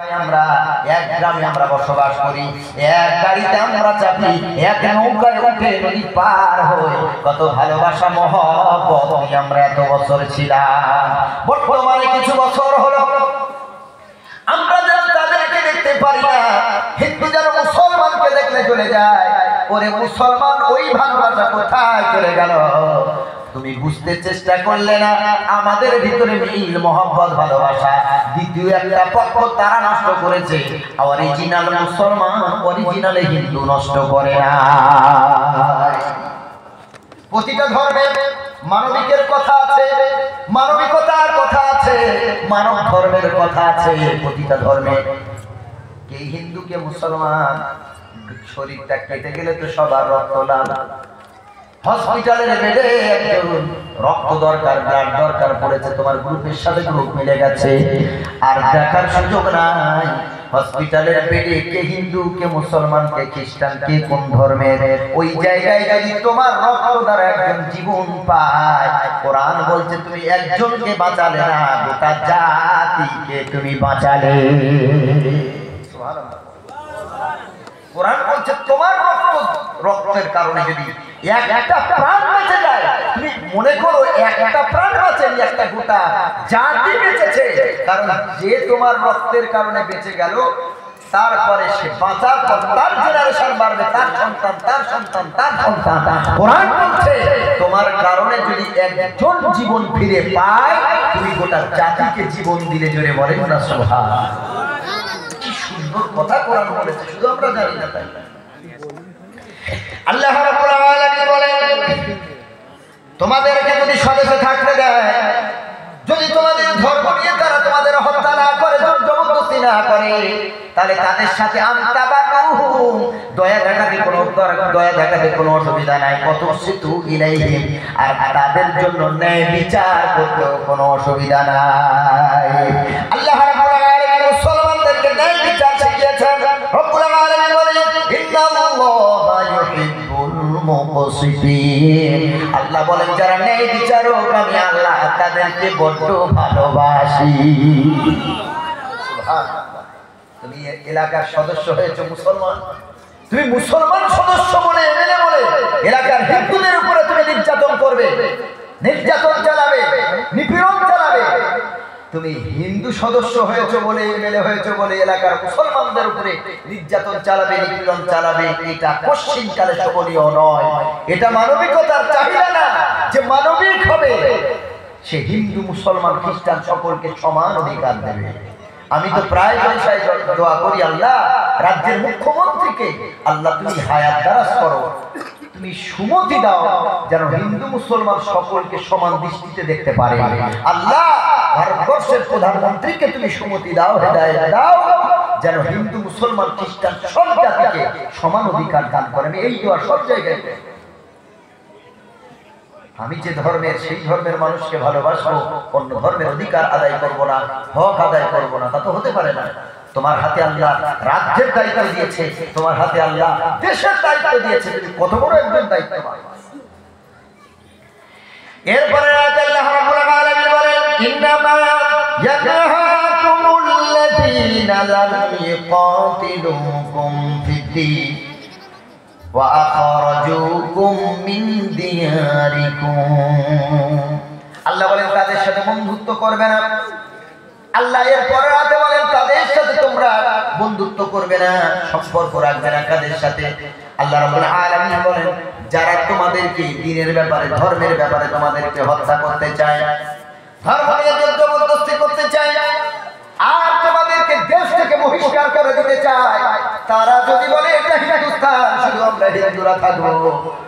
আমরা এক গ্রামে আমরা বসবাস করি, এক গাড়িতে আমরা চাপি, এক নৌকায় উঠে নদী পার হই। কত ভালোবাসা মহব্বত নিয়ে আমরা এত বছর ছিলাম। বর্তমানে কিছু বছর হলো আমরা যেন তাদেরকে দেখতে পারি না। হিন্দু যেন মুসলমানকে দেখলে চলে যায়। ওরে মুসলমান, ওই ভালোবাসা কোথায় চলে গেল? তুমি বুঝতে চেষ্টা করলে না। আমাদের ভিতরে মিল মহব্বত ভালোবাসা দ্বিতীয় একটা পক্ষ তারা নষ্ট করেছে। অরিজিনাল মুসলমান অরিজিনাল হিন্দু নষ্ট করে না। প্রতিটা ধর্মে মানবিকের কথা আছে, মানবিকতার কথা আছে, মানব ধর্মের কথা আছে। প্রতিটা ধর্মে কে হিন্দু কে মুসলমান, শরীরটা কেটে গেলে তো সবার রক্ত লাল। হসপিটালের বেডে একজন রক্ত দরকার, ব্লাড দরকার পড়েছে, তোমার গ্রুপের সাথে গ্রুপ মিলে গেছে, আর দেখার সুযোগ নাই হসপিটালের বেডে কে হিন্দু কে মুসলমান কে খ্রিস্টান কে কোন ধর্মের। ওই জায়গায় যদি তোমার রক্ত দ্বারা একজন জীবন পায়, কোরআন বলছে তুমি একজনকে বাঁচালে না, গোটা জাতিকে তুমি বাঁচালে। কোরআন বলছে তোমার রক্তের কারণে যদি একটা প্রাণ বেঁচে যায়, তুমি মনে করো একটা প্রাণ বাঁচেনি, একটা গোটা জাতি বেঁচেছে। কারণ যে তোমার রক্তের কারণে বেঁচে গেল, তারপরে সে বাঁচার পর তার জেনারেশন বাড়বে, তার সন্তান, তার সন্তান, তার সন্তান। কোরআন বলছে তোমার কারণে যদি একজন জীবন ফিরে পায়, তুমি গোটা জাতিকে জীবন দিলে। জোরে বলেন না সুবহানাল্লাহ। কি সুন্দর কথা কোরআন বলেছে, শুধু আমরা জানি না তাই। আল্লাহ রাব্বুল আলামিন বলেন তোমাদেরকে যদি স্বদেশে থাকতে দেয়, যদি তোমাদের ধর্ম নিয়ে তারা তোমাদের হত্যা না করে, জবরদস্তি না করে, তাহলে তাদের সাথে আনতাবাহুম, দয়া দেখাতে কোনো অসুবিধা নাই। কতুসিতু ইলাইহিম, আর তাদের জন্য ন্যায় বিচার করতেও কোনো অসুবিধা নাই। আল্লাহ রাব্বুল আলামিন মুসলমানদেরকে ন্যায় বিচার শিখিয়েছেন। রব্বুল আলামিন বলেন ইন্নাল্লাহা ইউহিব্বুল মুকসিতিন। আল্লাহ বলেন যারা ন্যায় বিচারক, আমি আল্লাহ তাদেরকে বড্ড ভালোবাসি। সুবহানাল্লাহ। তুমি এলাকার সদস্য হয়েছে মুসলমান, তুমি মুসলমান সদস্য বলে এমএলএ বলে এলাকার হিন্দুদের উপরে তুমি নির্যাতন করবে, নির্যাতন চালাবে, নিপীড়ন চালাবে। তুমি হিন্দু সদস্য হয়েছে বলে এমএলএ হয়েছে বলে এলাকার মুসলমানদের উপরে নির্যাতন চালাবে, নিপীড়ন চালাবে। এটা পশ্চিমকালে শোভনীয় নয়, এটা মানবিকতার চাহিদা না। যে মানবিক হবে সে হিন্দু মুসলমান খ্রিস্টান সকলকে সমান অধিকার দেবে। আমি তো প্রায় জলসায় দোয়া করি, আল্লাহ রাজ্যের মুখ্যমন্ত্রীকে আল্লাহ তুমি হায়াত দারাজ করো, তুমি সুমতি দাও যেন হিন্দু মুসলমান সকলকে সমান দৃষ্টিতে দেখতে পারে। আল্লাহ ভারতবর্ষের প্রধানমন্ত্রীকে তুমি সুমতি দাও, হেদায়েত দাও যেন হিন্দু মুসলমান খ্রিস্টান সব জাতিকে সমান অধিকার দান করে। আমি এই দোয়া সব জায়গায়। আমি যে ধর্মের সেই ধর্মের মানুষকে ভালোবাসবো, অন্য ধর্মের অধিকার আদায় করবো না, হক আদায় করবো না, তা তো হতে পারে না। তোমার হাতে আল্লাহ রাজ্যের দায়িত্ব দিয়েছে, তোমার হাতে আল্লাহ দেশের দায়িত্ব দিয়েছে, তুমি কত বড় একজন দায়িত্ববান। এরপরে আল্লাহ রাব্বুল আলামিন বলেন ইন্নামা ইয়ানহাকুমুল্লাযীনা লাম ইউকাতিলুকুম ফিদ-দীন ওয়া আখরাজুকুম মিন দিয়ারিকুম। আল্লাহ বলেন তাদের সাথে বন্ধুত্ব করবে না। আল্লাহ এর পরে রাতে বলেন তাদের সাথে তোমরা বন্ধুত্ব করবে না, সম্পর্ক রাখবে না তাদের সাথে। আল্লাহ রাব্বুল আলামিন বলেন যারা তোমাদেরকে দ্বীনের ব্যাপারে, ধর্মের ব্যাপারে তোমাদেরকে হত্যা করতে চায়, ধর্ম নিয়ে জবরদস্তি করতে চায়, আর তোমাদেরকে দেশ থেকে বহিষ্কার করে দিতে চায়, তারা যদি বলে এটা হিন্দুস্তান, শুধু আমরা হিন্দুরা থাকবো,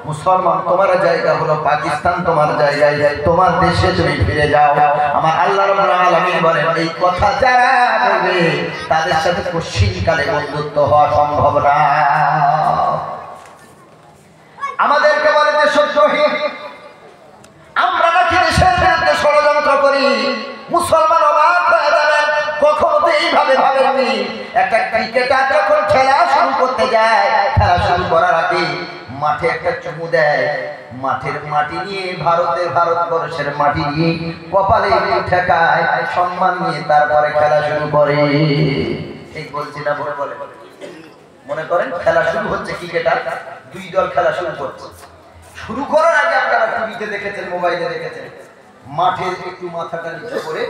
মুসলমান তোমার জায়গা হলো পাকিস্তান, তোমার জায়গায় তোমার দেশে তুমি ফিরে যাও। আমার আল্লাহ রাব্বুল আলামিন বলেন এই কথা যারা বলবে তাদের সাথে পশ্চিমকালে বন্ধুত্ব হওয়া সম্ভব না। আমাদেরকে বলে দেশদ্রোহী, আমরা নাকি দেশের বিরুদ্ধে ষড়যন্ত্র করি। মুসলমান অবাক হয়ে যাবেন, কখনো তো এইভাবে ভাবেননি। একটা ক্রিকেটার যখন খেলা শুরু করতে যায়, খেলা শুরু করার আগে মাঠে একটা চুমু দেয়, মাঠের মাটি নিয়ে ভারতবর্ষের মাটি নিয়ে কপালে ঠেকায়, সম্মান নিয়ে তারপরে খেলা শুরু করে। ঠিক বলছি না ভুল বলে? মনে করেন খেলা শুরু হচ্ছে, ক্রিকেটার দুই দল খেলা শুরু করছে। শুরু করার আগে আপনারা টিভিতে দেখেছেন, মোবাইলে দেখেছেন, মাঠে একটু মাথাটা নিচু করে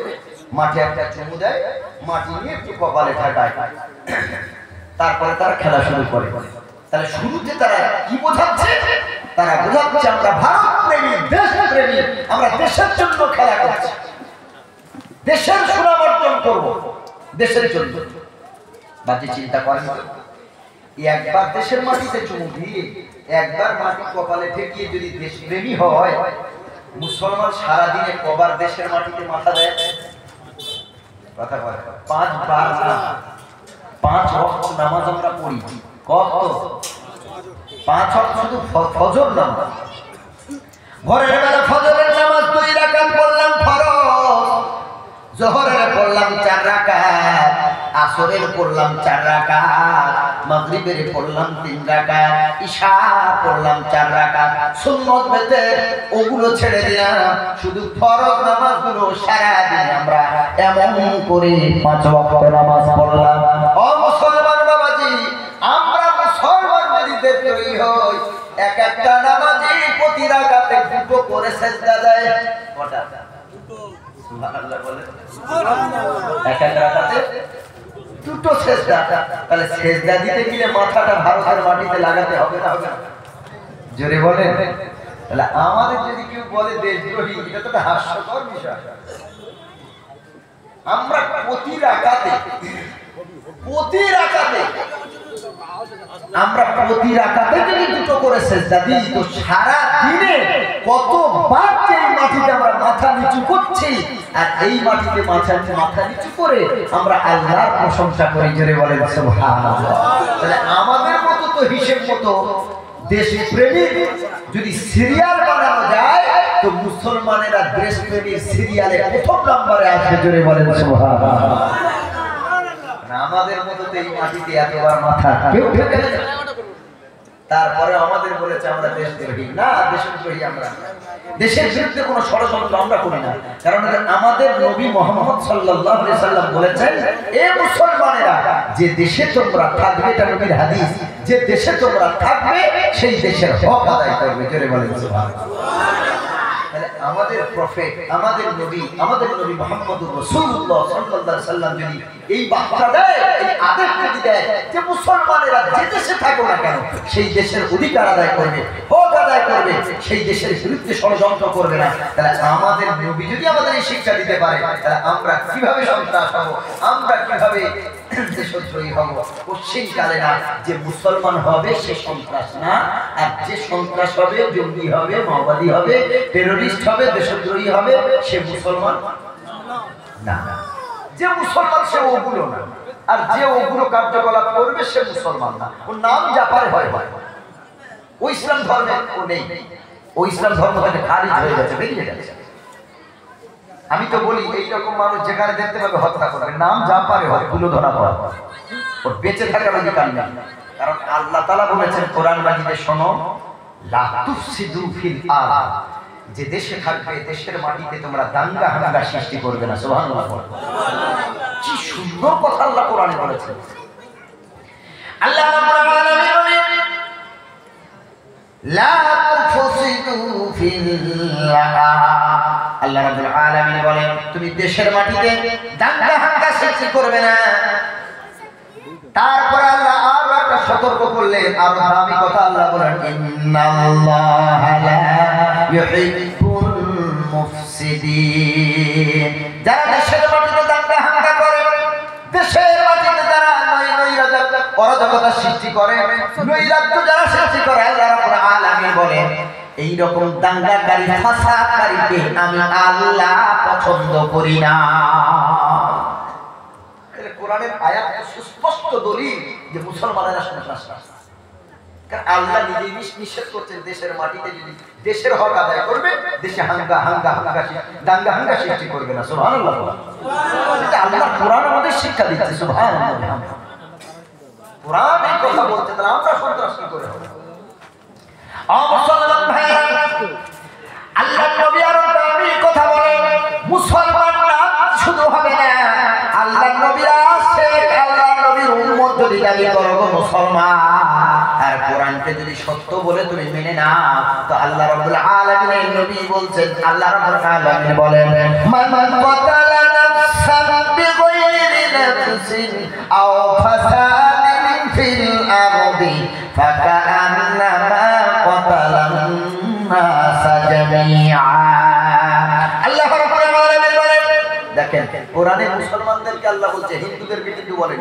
মাঠে একটা চুমু দেয়, মাটি নিয়ে একটু কপালে ঠাটায়, তারপরে তারা খেলা শুরু করে। তাহলে শুরুতে তারা কি বোঝাচ্ছে? তারা বোঝাচ্ছে আমরা ভারত প্রেমী, দেশ প্রেমী, আমরা দেশের জন্য খেলা করছি, দেশের সুনাম অর্জন করব, দেশের জন্য। বাকি চিন্তা করেন, একবার দেশের মাটিতে চুমু দিয়ে একবার মাটি কপালে ঠেকিয়ে যদি দেশপ্রেমী হয়, মুসলমান সারাদিনে কবার দেশের মাটিতে মাথা দেয়? কথা বলে 5 বার না, 5 ওয়াক্ত নামাজ আমরা পড়ি। কত? 5 ওয়াক্ত শুধু ফজর নামাজ। ভোরের বেলা ফজরের নামাজ 2 রাকাত পড়লাম ফরজ, জোহরের পড়লাম 4 রাকাত, আসরের পড়লাম 4 রাকাত, মাগরিবের পড়লাম 3 রাকাত, ইশা পড়লাম 4 রাকাত। সুন্নত বেতে ওগুলো ছেড়ে দিলাম, শুধু ফরজ নামাজগুলো সারা দিন আমরা এমন করে 5 ওয়াক্ত নামাজ পড়লাম। ও মুসলমান বাবাজি, আমরা মুসলমান যদি দেশপ্রেমী হই, এক একটা নামাজি প্রতি রাকাতে 2 করে সিজদা দেয়। কটা? সুবহানাল্লাহ বলে। এক এক রাকাতে 2 সিজদা। তাহলে সিজদা দিতে গেলে মাথাটা ভারতের মাটিতে লাগাতে হবে না? হবে না? জোরে বলেন। তাহলে আমাদের যদি কেউ বলে দেশদ্রোহী, এটা তো একটা হাস্যকর বিষয়। আমরা প্রতি রাকাতে যদি 2 করে সিজদা দিই, তো সারা দিনে কতবার এই মাটিতে আমরা মাথা নিচু করছি, আর এই মাটিতে মাথা নিচু করে আমরা আল্লাহর প্রশংসা করি। জোরে বলেন সুবহানাল্লাহ। তাহলে আমাদের মতো তো হিসেব মতো দেশপ্রেমী যদি সিরিয়াল বানানো যায়, তো মুসলমানেরা দেশপ্রেমীর সিরিয়ালে প্রথম নম্বরে আসবে। জোরে বলেন সুবহানাল্লাহ। আমাদের মতো তো এই মাটিতে এতবার মাথা কেউ ঠেকে না। তারপরে আমাদের বলেছে আমরা দেশদ্রোহী। না, দেশদ্রোহী আমরা। দেশের বিরুদ্ধে কোনো ষড়যন্ত্র আমরা করি না, কারণ আমাদের নবী মুহাম্মদ সাল্লাল্লাহু আলাইহি সাল্লাম বলেছেন, এ মুসলমানেরা, যে দেশে তোমরা থাকবে, এটা নবীর হাদিস, যে দেশে তোমরা থাকবে সেই দেশের হক আদায় করবে। জোরে বলেন সুবহানাল্লাহ। তাহলে আমাদের প্রফেট, আমাদের নবী মুহাম্মদুর রাসূলুল্লাহ সাল্লাল্লাহু আলাইহি সাল্লাম যদি এই বার্তা দেয়, এই আদেশ যদি দেয় যে মুসলমানেরা যে দেশে থাকো না কেন সেই দেশের অধিকার আদায় করবে, হক আদায় করবে, সেই দেশের বিরুদ্ধে ষড়যন্ত্র করবে না, তাহলে আমাদের নবী যদি আমাদের এই শিক্ষা দিতে পারে, তাহলে আমরা কিভাবে সন্ত্রাস হব, আমরা কিভাবে দেশদ্রোহী হব? পশ্চিমকালে না, যে মুসলমান হবে সে সন্ত্রাস না, আর যে সন্ত্রাস হবে, জঙ্গি হবে, মাওবাদী হবে, টেররিস্ট হবে, দেশদ্রোহী হবে, সে মুসলমান না। যে মুসলমান সে ওগুলো না, আর যে ওগুলো কার্যকলাপ করবে সে মুসলমান না। ওর নাম জাপারে হয়, ও ইসলাম ধর্মে ও নেই, ও ইসলাম ধর্ম থেকে খারিজ হয়ে গেছে, বেরিয়ে গেছে। আমি তো বলি, এইরকম মানুষ যেখানে দেখতে পাবে হত্যা করবে, নাম জাপারে হয়, তুলো ধরা হয়, ওর বেঁচে থাকার অধিকার নেই। কারণ আল্লাহ তাআলা বলেছেন কোরআন মাজিদে, শোনো, লা তুফসিদু ফিল আরদ, যে দেশে থাকবে দেশের মাটিতে তোমরা দাঙ্গা হাঙ্গা সৃষ্টি করবে না। সুবহানাল্লাহ। কি সুন্দর কথা আল্লাহ কোরআনে বলেছেন। আল্লাহ রাব্বুল আলামিন বলেন, লা তুফসিদু ফিল আরদ। আল্লাহ রাব্বুল আলামিন বলেন, তুমি দেশের মাটিতে দাঙ্গা হাঙ্গা সৃষ্টি করবে না। তারপর আল্লাহ আরো একটা সতর্ক করলেন, আরো দামি কথা আল্লাহ বলেন, ইন্নাল্লাহা লা ইউহিব্বুল মুফসিদিন। যারা দেশের মাটিতে দাঙ্গা হাঙ্গা করে, দেশের মাটিতে যারা নৈরাজ্য অরাজকতা সৃষ্টি করে, নৈরাজ্য যারা সৃষ্টি করে, আল্লাহ রাব্বুল আলামিন বলেন, এই রকম দাঙ্গাকারী ফাসাদকারীকে আমি আল্লাহ পছন্দ করি না। কোরআনের আয়াত সুস্পষ্ট দলিল যে মুসলমানেরা সন্ত্রাস। কারণ আল্লাহ নিজেই নিষেধ করছেন, দেশের মাটিতে যদি দেশের হক আদায় করবে, দেশে দাঙ্গা হাঙ্গা সৃষ্টি করবে না। সুবহানাল্লাহ। এটা আল্লাহ কোরআন আমাদের শিক্ষা দিচ্ছে। সুবহানাল্লাহ। কোরআন এই কথা বলছে, তাহলে আমরা সন্ত্রাস কি করে হবে? মুসলমান ভাইরা, আল্লাহ নবী আরো দামি কথা বলেন, মুসলমান না শুধু হবে না, আল্লাহ নবীরা শেখ, আল্লাহ নবী দাবি করো গো মুসলমান, আর কোরআনকে যদি সত্য বলে তুমি মেনে নাও, তো আল্লাহ রাব্বুল আলামিন নবী বলছেন, আল্লাহ রাব্বুল আলামিন বলেন, মান কাতালা নাফসান বিগাইরি নাফসিন আও ফাসাদিন ফিল আরদি ফাকান্নামা কাতালান নাসা জামিআ। আল্লাহ রাব্বুল আলামিন বলেন, দেখেন কোরআনে মুসলমানদেরকে আল্লাহ বলছে, হিন্দুদেরকে কিন্তু বলেন।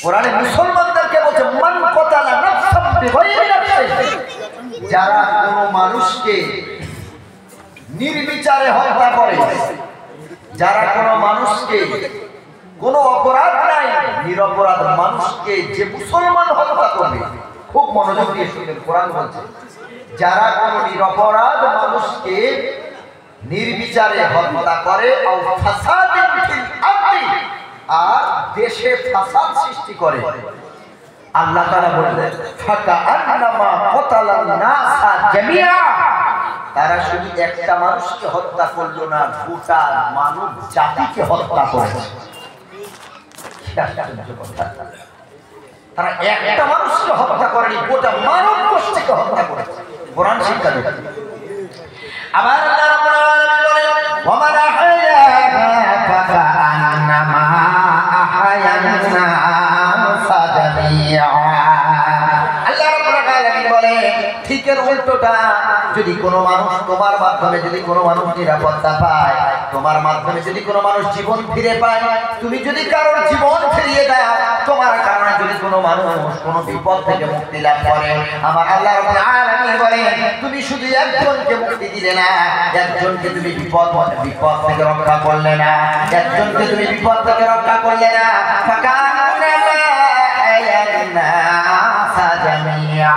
কোরআনে মুসলমানদেরকে বলছে মান কাতালা নাফসান বিগাইরি নাফসিন, যারা কোনো মানুষকে নির্বিচারে হত্যা করে, যারা কোনো মানুষকে কোনো অপরাধ নাই নিরপরাধ মানুষকে যে মুসলমান হত্যা করবে, খুব মনোযোগ দিয়ে শুনবেন, কোরআন বলছে যারা কোনো নিরপরাধ মানুষকে নির্বিচারে হত্যা করে আর দেশে ফাসাদ সৃষ্টি করে, আল্লাহ তাআলা বললেন ফাকান্নামা কাতালান নাসা জামিআ, তারা শুধু একটা মানুষকে হত্যা করলো না, গোটা মানব জাতিকে হত্যা করেছে। তারা একটা মানুষকে হত্যা করেনি, গোটা মানব গোষ্ঠীকে হত্যা করেছে। কোরআন শিক্ষা দেয়। আবার আল্লাহ রাব্বুল আলামিন বলেন, ওয়া মান আহয়াহা ফাকান্নামা আহয়ান নাসা জামিআ। আল্লাহ রাব্বুল আলামিন বলেন, ঠিক এর উল্টোটা, যদি কোনো মানুষ তোমার মাধ্যমে যদি কোনো মানুষ নিরাপত্তা পায়, তোমার মাধ্যমে যদি কোনো মানুষ জীবন ফিরে পায়, তুমি যদি কারোর জীবন ফিরিয়ে দাও, তোমার কারণে যদি কোনো মানুষ কোনো বিপদ থেকে মুক্তি লাভ করে, আমার আল্লাহ রাব্বুল আলামিন বলেন, তুমি শুধু একজনকে মুক্তি দিলে না, একজনকে তুমি বিপদ থেকে রক্ষা করলে না, একজনকে তুমি বিপদ থেকে রক্ষা করলে না, ফাকান্নামা আহয়ান নাসা জামিআ।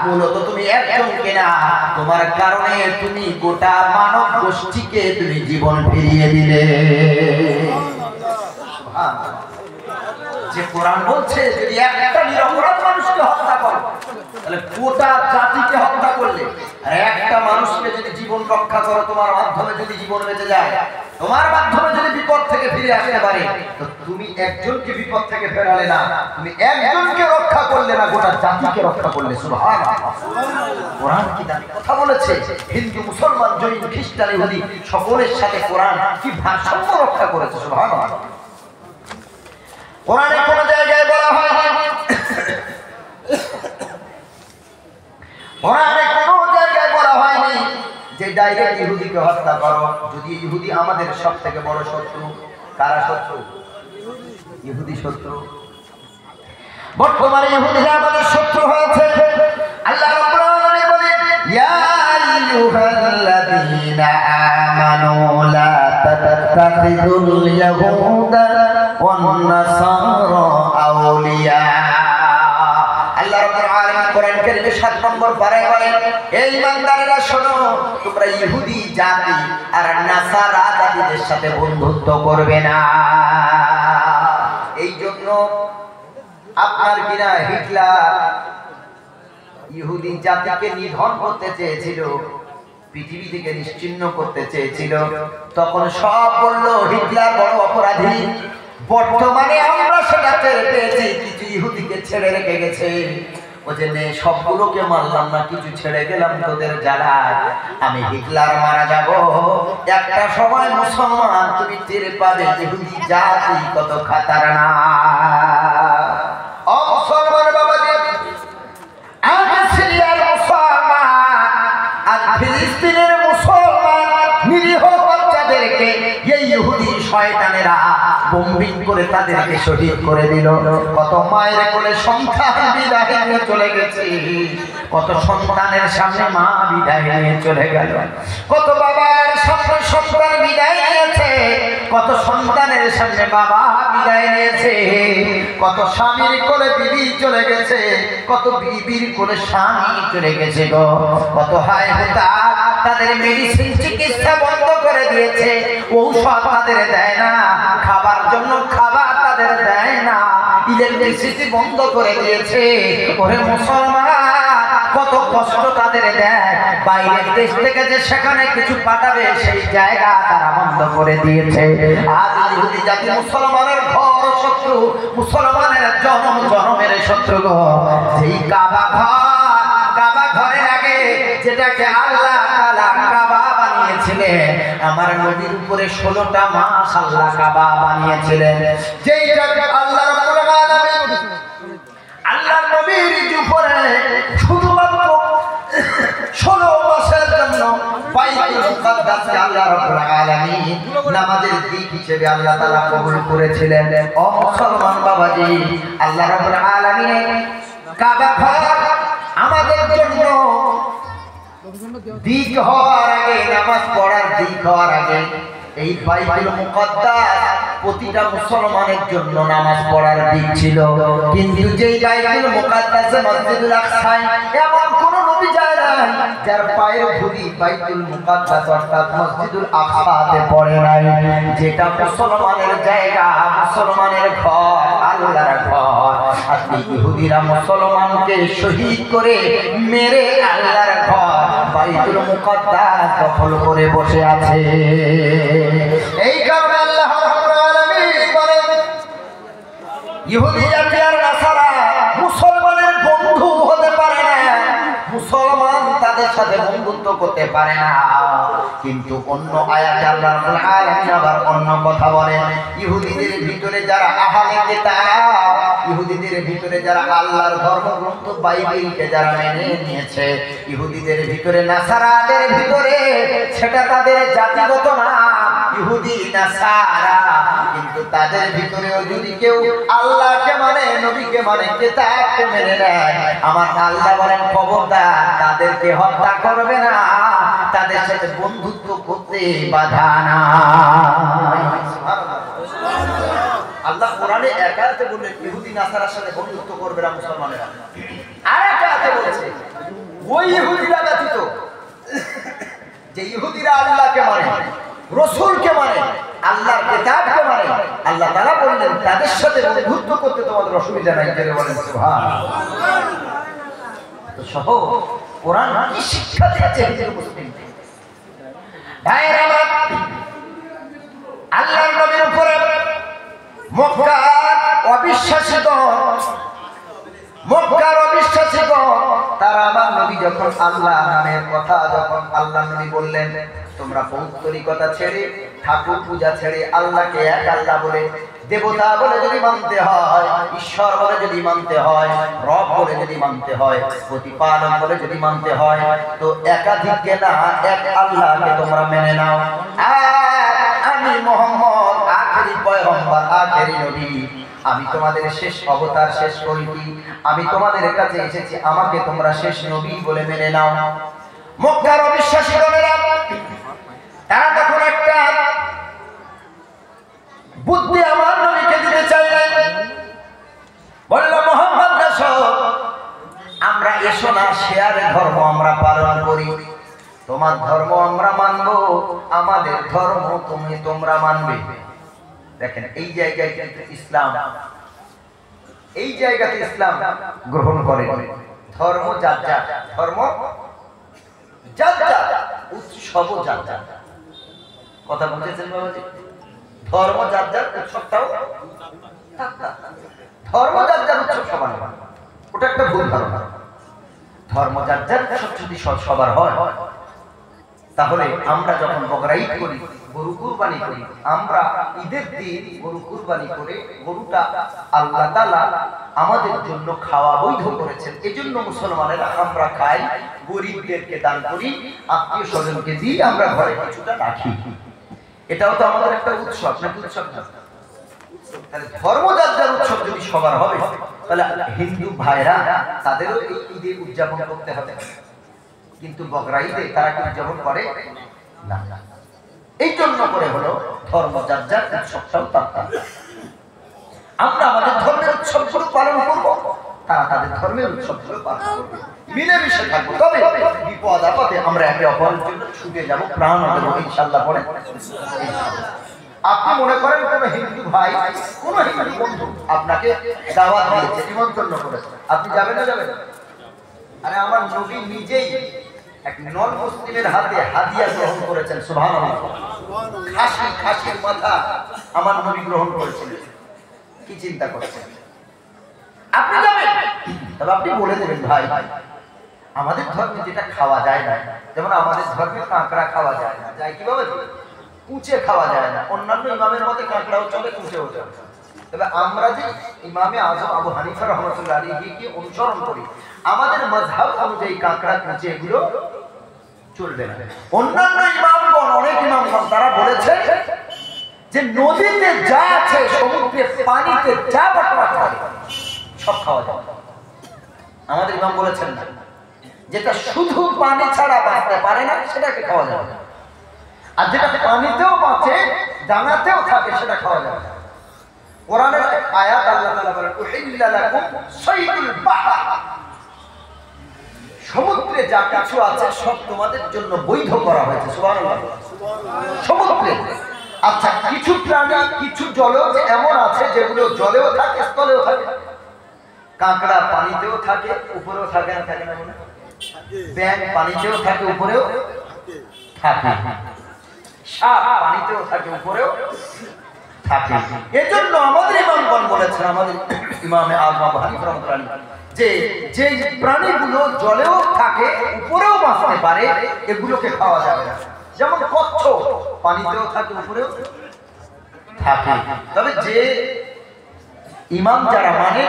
মূলত তুমি একজনকে না, তোমার কারণে তুমি গোটা মানব গোষ্ঠীকে তুমি জীবন ফিরিয়ে দিলে। যে কোরআন বলছে যদি একটা নিরপরাধ মানুষকে হত্যা করো, তাহলে গোটা জাতিকে হত্যা করলে, আর একটা মানুষকে যদি জীবন রক্ষা করো, তোমার মাধ্যমে যদি জীবন বেঁচে যায়, তোমার মাধ্যমে যদি বিপদ থেকে ফিরে আসতে পারে, তো তুমি একজনকে বিপদ থেকে ফেরালে না, তুমি একজনকে রক্ষা করলে না, গোটা জাতিকে রক্ষা করলে। সুবহানাল্লাহ। কোরআন কি দামি কথা বলেছে। হিন্দু মুসলমান জৈন খ্রিস্টান ইহুদি সকলের সাথে কোরআন কি ভারসাম্য রক্ষা করেছে। সুবহানাল্লাহ। কোরআনে কোন জায়গায় বলা হয়, কোরআনে কোন জায়গায় বলা হয়নি যে ডাইরেক্ট ইহুদিকে হত্যা করো। যদি ইহুদি আমাদের সবথেকে বড় শত্রু, কারা শত্রু? ইহুদি শত্রু। বর্তমানে ইহুদিরা আমাদের শত্রু হয়েছে। আল্লাহ রাব্বুল আলামিন বলেন, ইয়া আইয়ুহাল্লাযীনা আমানু লা তাত্তাখিযুল ইয়াহুদা ওয়ান নাসারা আউলিয়া। আল্লাহ রাব্বুল আলামিন কোরআন কারীমে 7 নম্বর পারায় বলেন, এই ইমানদারেরা শোনো, তোমরা ইহুদি জাতি আর নাসারা জাতিদের সাথে বন্ধুত্ব করবে না। এই জন্য আপনার কিনা হিটলার ইহুদি জাতিকে নিধন করতে চেয়েছিল, পৃথিবী থেকে নিশ্চিহ্ন করতে চেয়েছিল, তখন সব বললো হিটলার বড় অপরাধী। বর্তমানে আমরা সেটা টের পেয়েছি, কিছু ইহুদিকে ছেড়ে রেখে গেছে। ও যে সবগুলোকে মারলাম না, কিছু ছেড়ে গেলাম তোদের জ্বালায়, আমি হিটলার মারা যাব। একটা সময় মুসলমান তুমি টের পাবে ইহুদি জাতি কত খাতারনা। ও মুসলমান বাবাজি, আজ সিরিয়ার মুসলমান, আজ ফিলিস্তিনের মুসলমান নিরীহ বাচ্চাদেরকে এই ইহুদি শয়তানেরা বোম্বিং করে তাদেরকে শহীদ করে দিল। কত মায়ের কোলে সন্তান বিদায় নিয়ে চলে গেছে, কত সন্তানের সামনে মা বিদায় নিয়ে চলে গেল, কত বাবার সামনে সন্তান বিদায় নিয়েছে, কত সন্তানের সামনে বাবা বিদায় নিয়েছে, কত স্বামীর কোলে বিবি চলে গেছে, কত বিবির কোলে স্বামী চলে গেছে গো। কত হায় হুতা তাদের মেডিসিন চিকিৎসা বন্ধ করে দিয়েছে, ঔষধ তাদের দেয় না, খাবার জন্য খাবার তাদের দেয় না, ইলেকট্রিসিটি বন্ধ করে দিয়েছে। ওরে মুসলমান, কত কষ্ট তাদের দেয়। বাইরের দেশ থেকে যে সেখানে কিছু পাঠাবে সেই জায়গা তারা বন্ধ করে দিয়েছে। আজ ইহুদি জাতি মুসলমানের ঘর শত্রু, মুসলমানের জনম জনমের শত্রু গো। যেই কাবা ঘরের আগে যেটাকে আল্লাহ তাআলা কাবা বানিয়েছিলেন, আমার নবীর উপরে 16টা মাস আল্লাহ কাবা বানিয়েছিলেন। যেইটাকে আল্লাহ রাব্বুল আলামিন আল্লাহর নবীর উপরে শুধুমাত্র 16 মাসের জন্য বাইতুল মুকাদ্দাসকে আল্লাহ রাব্বুল আলামিন নামাজের দিক হিসেবে আল্লাহ তাআলা কবুল করেছিলেন। ও মুসলমান বাবাজি, আল্লাহ রাব্বুল আলামিন কাবা ঘর আমাদের জন্য দিক হওয়ার আগে, নামাজ পড়ার দিক হওয়ার আগে এই বাইতুল মুকাদ্দাস প্রতিটা মুসলমানের জন্য নামাজ পড়ার দিক ছিল। কিন্তু যেই বাইতুল মুকাদ্দাসে মসজিদুল আকসায় এমন কোন নবী যায় না যার পায়ের ধুলি বাইতুল মুকাদ্দাস অর্থাৎ মসজিদুল আকসাতে পড়ে নাই। যেটা মুসলমানের জায়গা, মুসলমানের ঘর, আল্লাহর ঘর। আজকে ইহুদিরা মুসলমানকে শহীদ করে মেরে আল্লাহর ঘর বাইতুল মুকাদ্দাস দখল করে বসে আছে। এই কারণে আল্লাহ রাব্বুল আলামিন বলেন, ইহুদি জাতি আর নাসারা মুসলমানের বন্ধু হতে পারে না, মুসলমান তাদের সাথে বন্ধুত্ব করতে পারে না। কিন্তু অন্য আয়াতে আল্লাহ রাব্বুল আলামিন আবার অন্য কথা বলেন। ইহুদিদের ভিতরে যারা আহলে কিতাব, ইহুদিদের ভিতরে যারা আল্লাহর ধর্মগ্রন্থ বাইবেলকে যারা মেনে নিয়েছে, ইহুদিদের ভিতরে নাসারাদের ভিতরে সেটা তাদের জাতিগত নাম ইহুদি নাসারা, কিন্তু তাদের ভিতরেও যদি কেউ আল্লাহকে মানে, নবীকে মানে, কিতাবকে মেনে নেয়, আমার আল্লাহ বলেন খবরদার তাদেরকে হত্যা করবে না, তাদের সাথে বন্ধুত্ব করতে বাধা নাই। আল্লাহ কোরআনে এক আয়াতে বললেন ইহুদি নাসারার সাথে বন্ধুত্ব করবে না মুসলমানেরা, আর এক আয়াতে বলেছে ওই ইহুদিরা ব্যতীত যে ইহুদিরা আল্লাহকে মানে, রাসূলকে মানে, আল্লাহর কিতাবকে মানে, আল্লাহ তাআলা বললেন তাদের সাথে বন্ধুত্ব করতে তোমাদের অসুবিধা নাই। জেনে বলেন সুবহানাল্লাহ। তো সহ কোরআন কি শিক্ষা দিয়েছে হিন্দু মুসলিমকে? ভাইরা আমার, আল্লাহর নবীর উপরে মক্কার অবিশ্বাসীগণ তারা আমার নবী যখন আল্লাহ নামের কথা যখন আল্লাহ নবী বললেন, তোমরা পৌত্তরিকতা ছেড়ে, ঠাকুর পূজা ছেড়ে আল্লাহকে এক আল্লাহ বলে, দেবতা বলে যদি মানতে হয়, ঈশ্বর বলে যদি মানতে হয়, রব বলে যদি মানতে হয়, প্রতিপালক বলে যদি মানতে হয়, তো একাধিককে না এক আল্লাহকে তোমরা মেনে নাও। আর আমি মুহাম্মদ আখেরি পয়গম্বর, আখেরি নবী, আমি তোমাদের শেষ অবতার, শেষ কলিকি, আমি তোমাদের কাছে এসেছি, আমাকে তোমরা শেষ নবী বলে মেনে নাও। মক্কার অবিশ্বাসীগণেরা তারা তখন একটা বুদ্ধি আমার নবীকে দিতে চাইলেন, বলল মুহাম্মদ রাসূল, আমরা এসো না শেয়ারে ধর্ম আমরা পালন করি, তোমার ধর্ম আমরা মানবো, আমাদের ধর্ম তোমরা মানবে। দেখেন এই জায়গায় কিন্তু ইসলাম, এই জায়গাতে ইসলাম গ্রহণ করে। ধর্ম যার যার, ধর্ম যার যার, উৎসব যার যার। কথা বুঝেছেন বাবাজি? ধর্ম যার যার, উৎসবটাও ধর্ম যার যার, উৎসব সবার নয়, ওটা একটা ভুল ধারণা। ধর্ম যার যার, উৎসব যদি সবার হয়, তাহলে আমরা যখন বকরা ঈদ করি, গরু কুরবানি করি, আমরা ঈদের দিন গরু কুরবানি করে গরুটা আল্লাহ তাআলা আমাদের জন্য খাওয়া বৈধ করেছেন, এজন্য মুসলমানেরা আমরা খাই, গরিবদেরকে দান করি, আত্মীয় স্বজনকে দিই, আমরা ঘরে কিছুটা রাখি। এটাও তো আমাদের একটা উৎসব, নাকি উৎসব না? তাহলে ধর্ম যার যার উৎসব যদি সবার হবে, তাহলে হিন্দু ভাইরা তাদেরও এই ঈদে উদযাপন করতে হবে, কিন্তু বকরা ঈদে তারা কি উদযাপন করে না। এই জন্য করে হলো ধর্ম যার যার, উৎসবটাও তার। আমরা আমাদের ধর্মের উৎসবগুলো পালন করব, তারা তাদের ধর্মের উৎসবগুলো পালন করবে, মিলেমিশে থাকবো। তবে বিপদ আপদে আমরা একে অপরের জন্য ছুটে যাবো, প্রাণ দেবো ইনশাআল্লাহ। পরে আপনি মনে করেন কোন হিন্দু ভাই, কোন হিন্দু বন্ধু আপনাকে দাওয়াত দিয়েছে, নিমন্ত্রণ করেছে, আপনি যাবেন না? যাবেন? আরে আমার নবী নিজেই এক নন মুসলিমের হাতে হাদিয়া গ্রহণ করেছেন, সুবহানাল্লাহ। খাসির মাথা আমার নবী গ্রহণ করেছিলেন। কি চিন্তা করছেন? আপনি যাবেন, তবে আপনি বলে দেবেন ভাই আমাদের ধর্মে যেটা খাওয়া যায় না, যেমন আমাদের ধর্মে কাঁকড়া খাওয়া যায় না, যায় কিভাবে? কুচে খাওয়া যায় না। অন্যান্য ইমামের মতে কাঁকড়াও চলে, কুচেও চলে। তবে আমরা যে ইমামে আজম আবু হানিফা রহমতুল্লাহ আলাইহিকে অনুসরণ করি, আমাদের মাযহাব অনুযায়ী কাঁকড়া কুচে এগুলো চলবে না। অন্যান্য ইমামগণ, অনেক ইমামগণ তারা বলেছে যে নদীতে যা আছে, সমুদ্রে পানিতে যা বসবাস করে সব খাওয়া যায়। আমাদের ইমাম বলেছেন না, যেটা শুধু পানি ছাড়া বাঁচতে পারে না সেটাকে খাওয়া যাবে, আর যেটা পানিতেও বাঁচে ডাঙাতেও থাকে সেটা খাওয়া যাবে। কোরআনের আয়াত আল্লাহ তাআলা বলেন উহিল্লা লাকুম সাইদুল বাহর, সমুদ্রে যা কিছু আছে সব তোমাদের জন্য বৈধ করা হয়েছে। সুবহানাল্লাহ। সমুদ্রে আচ্ছা কিছু প্রাণী কিছু জলেও এমন আছে যেগুলো জলেও থাকে স্থলেও থাকে। কাঁকড়া পানিতেও থাকে উপরেও থাকে, না থাকে না? মনে ব্যাঙ পানিতেও থাকে উপরেও থাকে, সাপ পানিতেও থাকে উপরেও থাকে। এজন্য আমাদের ইমামগণ বলেছেন, আমাদের ইমামে আযম আবু হানিফা রাহমাতুল্লাহ আলাইহি, যে যে প্রাণীগুলো জলেও থাকে উপরেও বাঁচতে পারে এগুলোকে খাওয়া যাবে না। যেমন কচ্ছপ পানিতেও থাকে উপরেও থাকে। তবে যে ইমাম যারা মানে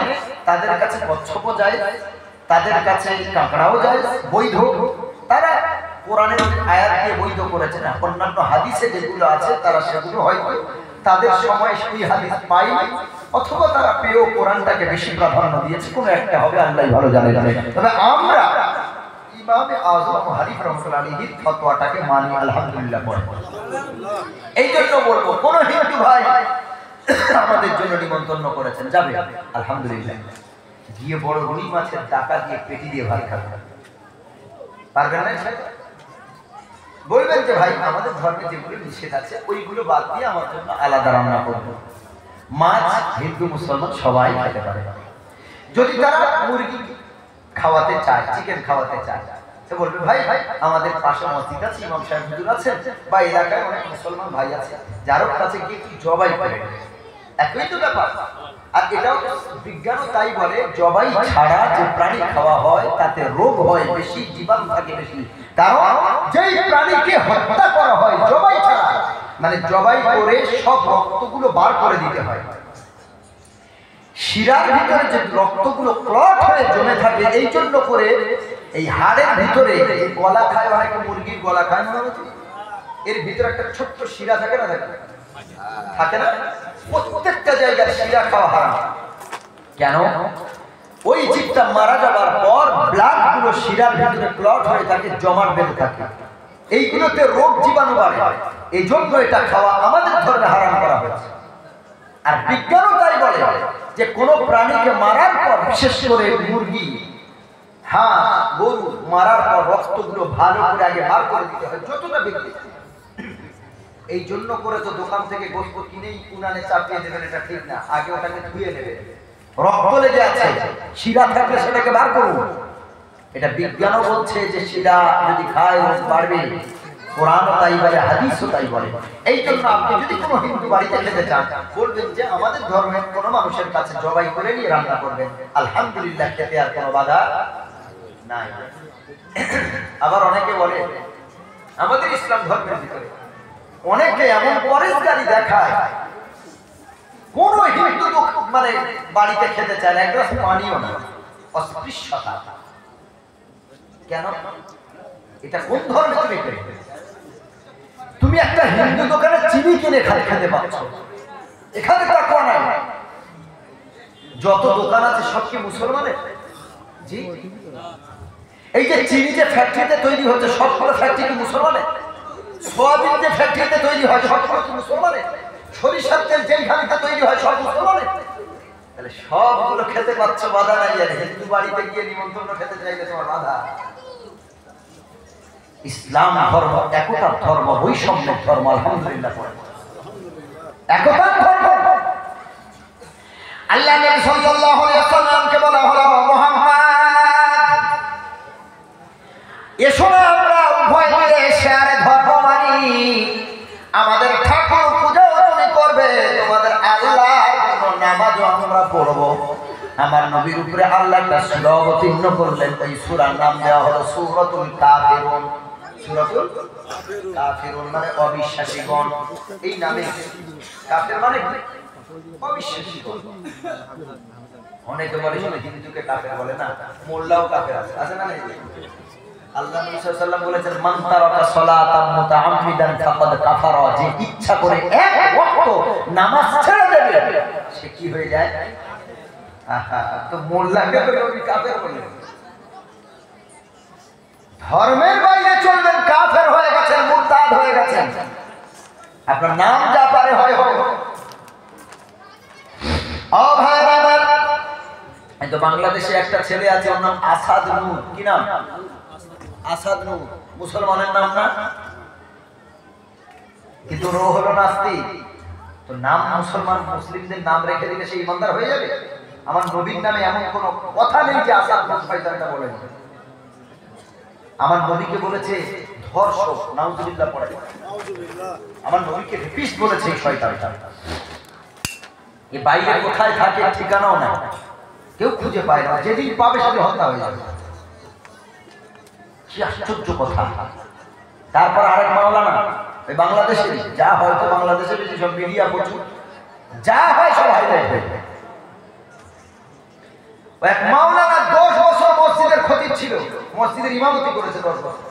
তাদের কাছে কচ্ছপও যায়, তাদের কাছে কাঁকড়াও যায় বৈধ। তারা কোরআনের আয়াত দিয়ে বৈধ করেছে না, অন্যান্য হাদিসে যেগুলো আছে তারা সেগুলো হয়তো তাদের সময় সেই হাদিস পাই, অথবা তারা পেয়েও কোরআনটাকে বেশি প্রাধান্য দিয়েছে, কোনো একটা হবে, আল্লাহই ভালো জানে। তবে আমরা ইমামে আযম আবু হানিফা রাহমাতুল্লাহ আলাইহির ফতোয়াটাকে মানি, আলহামদুলিল্লাহ। এই জন্য বলবো, কোন হিন্দু ভাই আমাদের জন্য নিমন্ত্রণ করেছেন, যাবে আলহামদুলিল্লাহ, গিয়ে বড় রুই মাছের টাকা দিয়ে পেটি দিয়ে ভাত খাবে, পারবেন না? বলবেন যে ভাই আমাদের ধর্মে যেগুলো নিষেধ আছে ওইগুলো বাদ দিয়ে আমার জন্য আলাদা রান্না করবো। মাছ হিন্দু মুসলমান সবাই খেতে পারে। যদি তারা মুরগি খাওয়াতে চায়, চিকেন খাওয়াতে চায়, সে বলবে ভাই আমাদের পাশে মসজিদ আছে, ইমাম সাহেব হুজুর আছেন, বা এলাকায় অনেক মুসলমান ভাই আছে, যার কাছে গিয়ে কি জবাই করে, একই তো ব্যাপার। আর এটাও বিজ্ঞানও তাই বলে, জবাই ছাড়া যে প্রাণী খাওয়া হয় তাতে রোগ হয় বেশি, জীবাণু থাকে বেশি। কারণ যেই প্রাণীকে হত্যা করা হয় জবাই ছাড়া, মানে জবাই করে সব রক্তগুলো বার করে দিতে হয়, শিরার ভিতরে যে রক্তগুলো ক্লট হয়ে জমে থাকে, এই জন্য করে এই হাড়ের ভিতরে গলা খায়, অনেকে মুরগির গলা খায় মনে হচ্ছে, এর ভিতরে একটা ছোট্ট শিরা থাকে না, থাকে না? প্রত্যেকটা জায়গায় শিরা খাওয়া হারাম। কেন? ওই জীবটা মারা যাবার পর ব্লাড গুলো শিরার ভিতরে ক্লট হয়ে থাকে, জমাট বেঁধে থাকে, এইগুলোতে রোগ জীবাণু বাড়ে, এই জন্য এটা খাওয়া আমাদের ধর্মে হারাম করা হয়েছে। আর বিজ্ঞানও তাই বলে যে কোন প্রাণীকে মারার পর, বিশেষ করে মুরগি, হাঁস, গরু মারার পর রক্তগুলো ভালো করে আগে বার করে দিতে হয় যতটা বেশি। এই জন্য করে তো দোকান থেকে গোশত কিনেই উনানে চাপিয়ে দেবেন, এটা ঠিক না, আগে ওটাকে ধুয়ে নেবেন, রক্ত লেগে আছে, শিরা থাকলে সেটাকে বার করুন। এটা বিজ্ঞানও বলছে যে শিরা যদি খায় রোগ বাড়বে, কোরআনও তাই বলে, হাদিসও তাই বলে। এই জন্য আপনি যদি কোনো হিন্দু বাড়িতে খেতে চান, বলবেন যে আমাদের ধর্মের কোনো মানুষের কাছে জবাই করে নিয়ে রান্না করবেন, আলহামদুলিল্লাহ, খেতে আর কোনো বাধা নাই। আবার অনেকে বলে আমাদের ইসলাম ধর্মের ভিতরে অনেকে এমন পরেশগারি দেখায়, কোন হিন্দু মানে বাড়িতে খেতে চায় না, এক গ্লাস পানিও না, অস্পৃশ্যতা। কেন? এটা কোন ধর্মে তুমি পেলে? তুমি একটা হিন্দু দোকানে চিনি কিনে খেতে পাচ্ছ, এখানে তাকওয়া নাই। যত দোকান আছে সব কি মুসলমানের? জি। এই যে চিনি যে ফ্যাক্টরিতে তৈরি হচ্ছে সবগুলো ফ্যাক্টরি কি মুসলমানের? সোয়াবিন যে ফ্যাক্টরিতে তৈরি হয় সবগুলো কি মুসলমানের? সরিষার তেল যেখানে তৈরি হয় সব মুসলমানের? তাহলে সবগুলো খেতে পাচ্ছ, বাধা নাই। আর হিন্দু বাড়িতে গিয়ে নিমন্ত্রণ খেতে চাইলে তোমার বাধা। ইসলাম ধর্ম একতার ধর্ম, বৈষম্যের ধর্ম, আলহামদুলিল্লাহ, একতার ধর্ম। আল্লাহ নবী সাল্লাল্লাহু আলাইহি ওয়াসাল্লামকে বলা হলো, মুহাম্মদ এসো না আমরা উভয় মিলে শেয়ারে ধর্ম মানি, আমাদের ঠাকুর পূজাও তুমি করবে, তোমাদের আল্লাহর জন্য নামাজও পড়ব। আমার নবীর উপরে আল্লাহ একটা সূরা অবতীর্ণ করলেন, এই সূরার নাম দেওয়া হলো সূরাতুল কাফিরুন। সূরাতুল কাফিরুন মানে অবিশ্বাসীগণ। এই নামে কাফের মানে অবিশ্বাসীগণ। অনেকে বলে শুনে হিন্দুকে কাফের বলে না, মোল্লাও কাফের আছে, আছে না? আল্লাহ নবী সাল্লাল্লাহু আলাইহি ওয়াসাল্লাম বলেছেন, মান তারাকা সালাতাম মুতাআম্মিদান ফাকাদ কাফারা, যে ইচ্ছা করে এক ওয়াক্ত নামাজ ছেড়ে দেবে সে কি হয়ে যায়? তো মোল্লাকে তো নবী কাফের বলেন। ধর্মের বাইরে চলবেন, কাফের হয়ে গেছেন, মুরতাদ হয়ে গেছেন। আপনার নাম যা পারে হয় হোক। ও ভাই আমার, এই তো বাংলাদেশে একটা ছেলে আছে, ওর নাম আসাদ নূর। কি নাম? আসাদ নূর। মুসলমানের নাম না, কিন্তু ও হলো নাস্তিক। তো নাম মুসলমান, মুসলিমদের নাম রেখে দিলে সে ইমানদার হয়ে যাবে? আমার নবীর নামে এমন কোন কথা নেই যে আসাদ নূর শয়তানটা বলেন। আমার নবীকে বলেছে ধর্ষক, নাউজুবিল্লাহ পড়ে। আমার নবীকে রেপিস্ট বলেছে এই শয়তানটা। এ বাইরে কোথায় থাকে ঠিকানাও নাই, কেউ খুঁজে পায় না, যেদিন পাবে সেদিন হত্যা হয়ে যাবে। কি আশ্চর্য কথা। তারপর আরেক মাওলানা, ওই বাংলাদেশের, যা হয়তো বাংলাদেশের যেসব মিডিয়া প্রচুর, যা হয় সব হাইলাইট হয়ে যায়। এক মাওলানা 10 বছর মসজিদের খতিব ছিল, মসজিদের ইমামতি করেছে 10 বছর।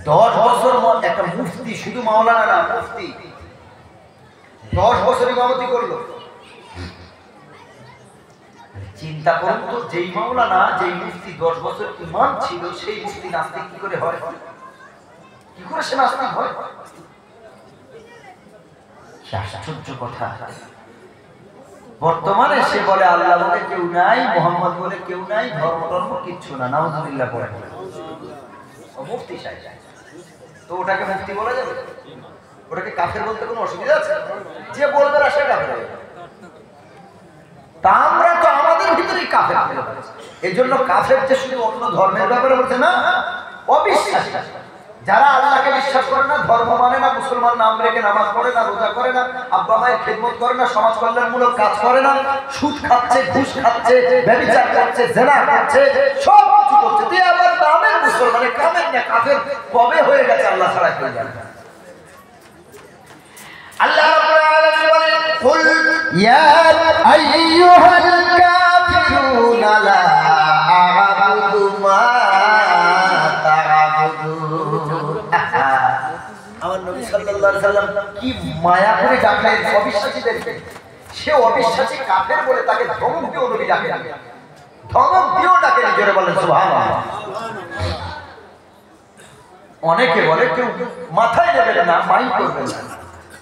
10 বছর একটা মুফতি, শুধু মাওলানা না, মুফতি 10 বছর ইমামতি করলো। চিন্তা করুন তো, যেই মাওলানা, যেই মুফতি 10 বছর ইমাম ছিল, সেই মুফতি নাস্তিক কি করে হয়? কি করে সে নাস্তিক হয়? কি আশ্চর্য কথা। বর্তমানে সে বলে আল্লাহ বলে কেউ নাই, মোহাম্মদ বলে কেউ নাই, ধর্ম টর্ম কিচ্ছু না, নাউজুবিল্লাহ পড়ে। মুফতি সাহেব, তো ওটাকে মুফতি বলা যাবে? ওটাকে কাফের বলতে কোনো অসুবিধা আছে? যে বলবে না সে কাফের হবে। তা আমরা তো আমাদের ভিতরেই কাফের। এই জন্য কাফের যে শুধু অন্য ধর্মের ব্যাপারে বলছে না, অবিশ্বাসী যারা আল্লাহকে বিশ্বাস করে না, ধর্ম মানে না, মুসলমান নাম রেখে নামাজ পড়ে না, রোজা করে না, আব্বা মায়ের খেদমত করে না, সমাজ কল্যাণমূলক কাজ করে না, সুদ খাচ্ছে, ঘুষ খাচ্ছে, ব্যভিচার করছে, জেনা করছে, সব কিছু করছে, তুই আবার নামের মুসলমানে কামের না, কাফের কবে হয়ে গেছে আল্লাহ ছাড়া কেউ জানে না। আল্লাহ রাব্বুল আলামিন বলেন, কুল ইয়া আইয়ুহাল কাফিরুনা লা আ'বুদু মা তা'বুদুন। আমার নবী সাল্লাল্লাহু আলাইহি সাল্লাম কি মায়া করে ডাকলেন অবিশ্বাসীদেরকে। সে অবিশ্বাসী কাফের বলে তাকে ধমক দিয়ে নবী ডাকেন, ধমক দিয়েও ডাকেন। জোরে বলেন সুবহানাল্লাহ। অনেকে বলে, কেউ মাথায় নেবেন না, মাইন্ড করবেন না,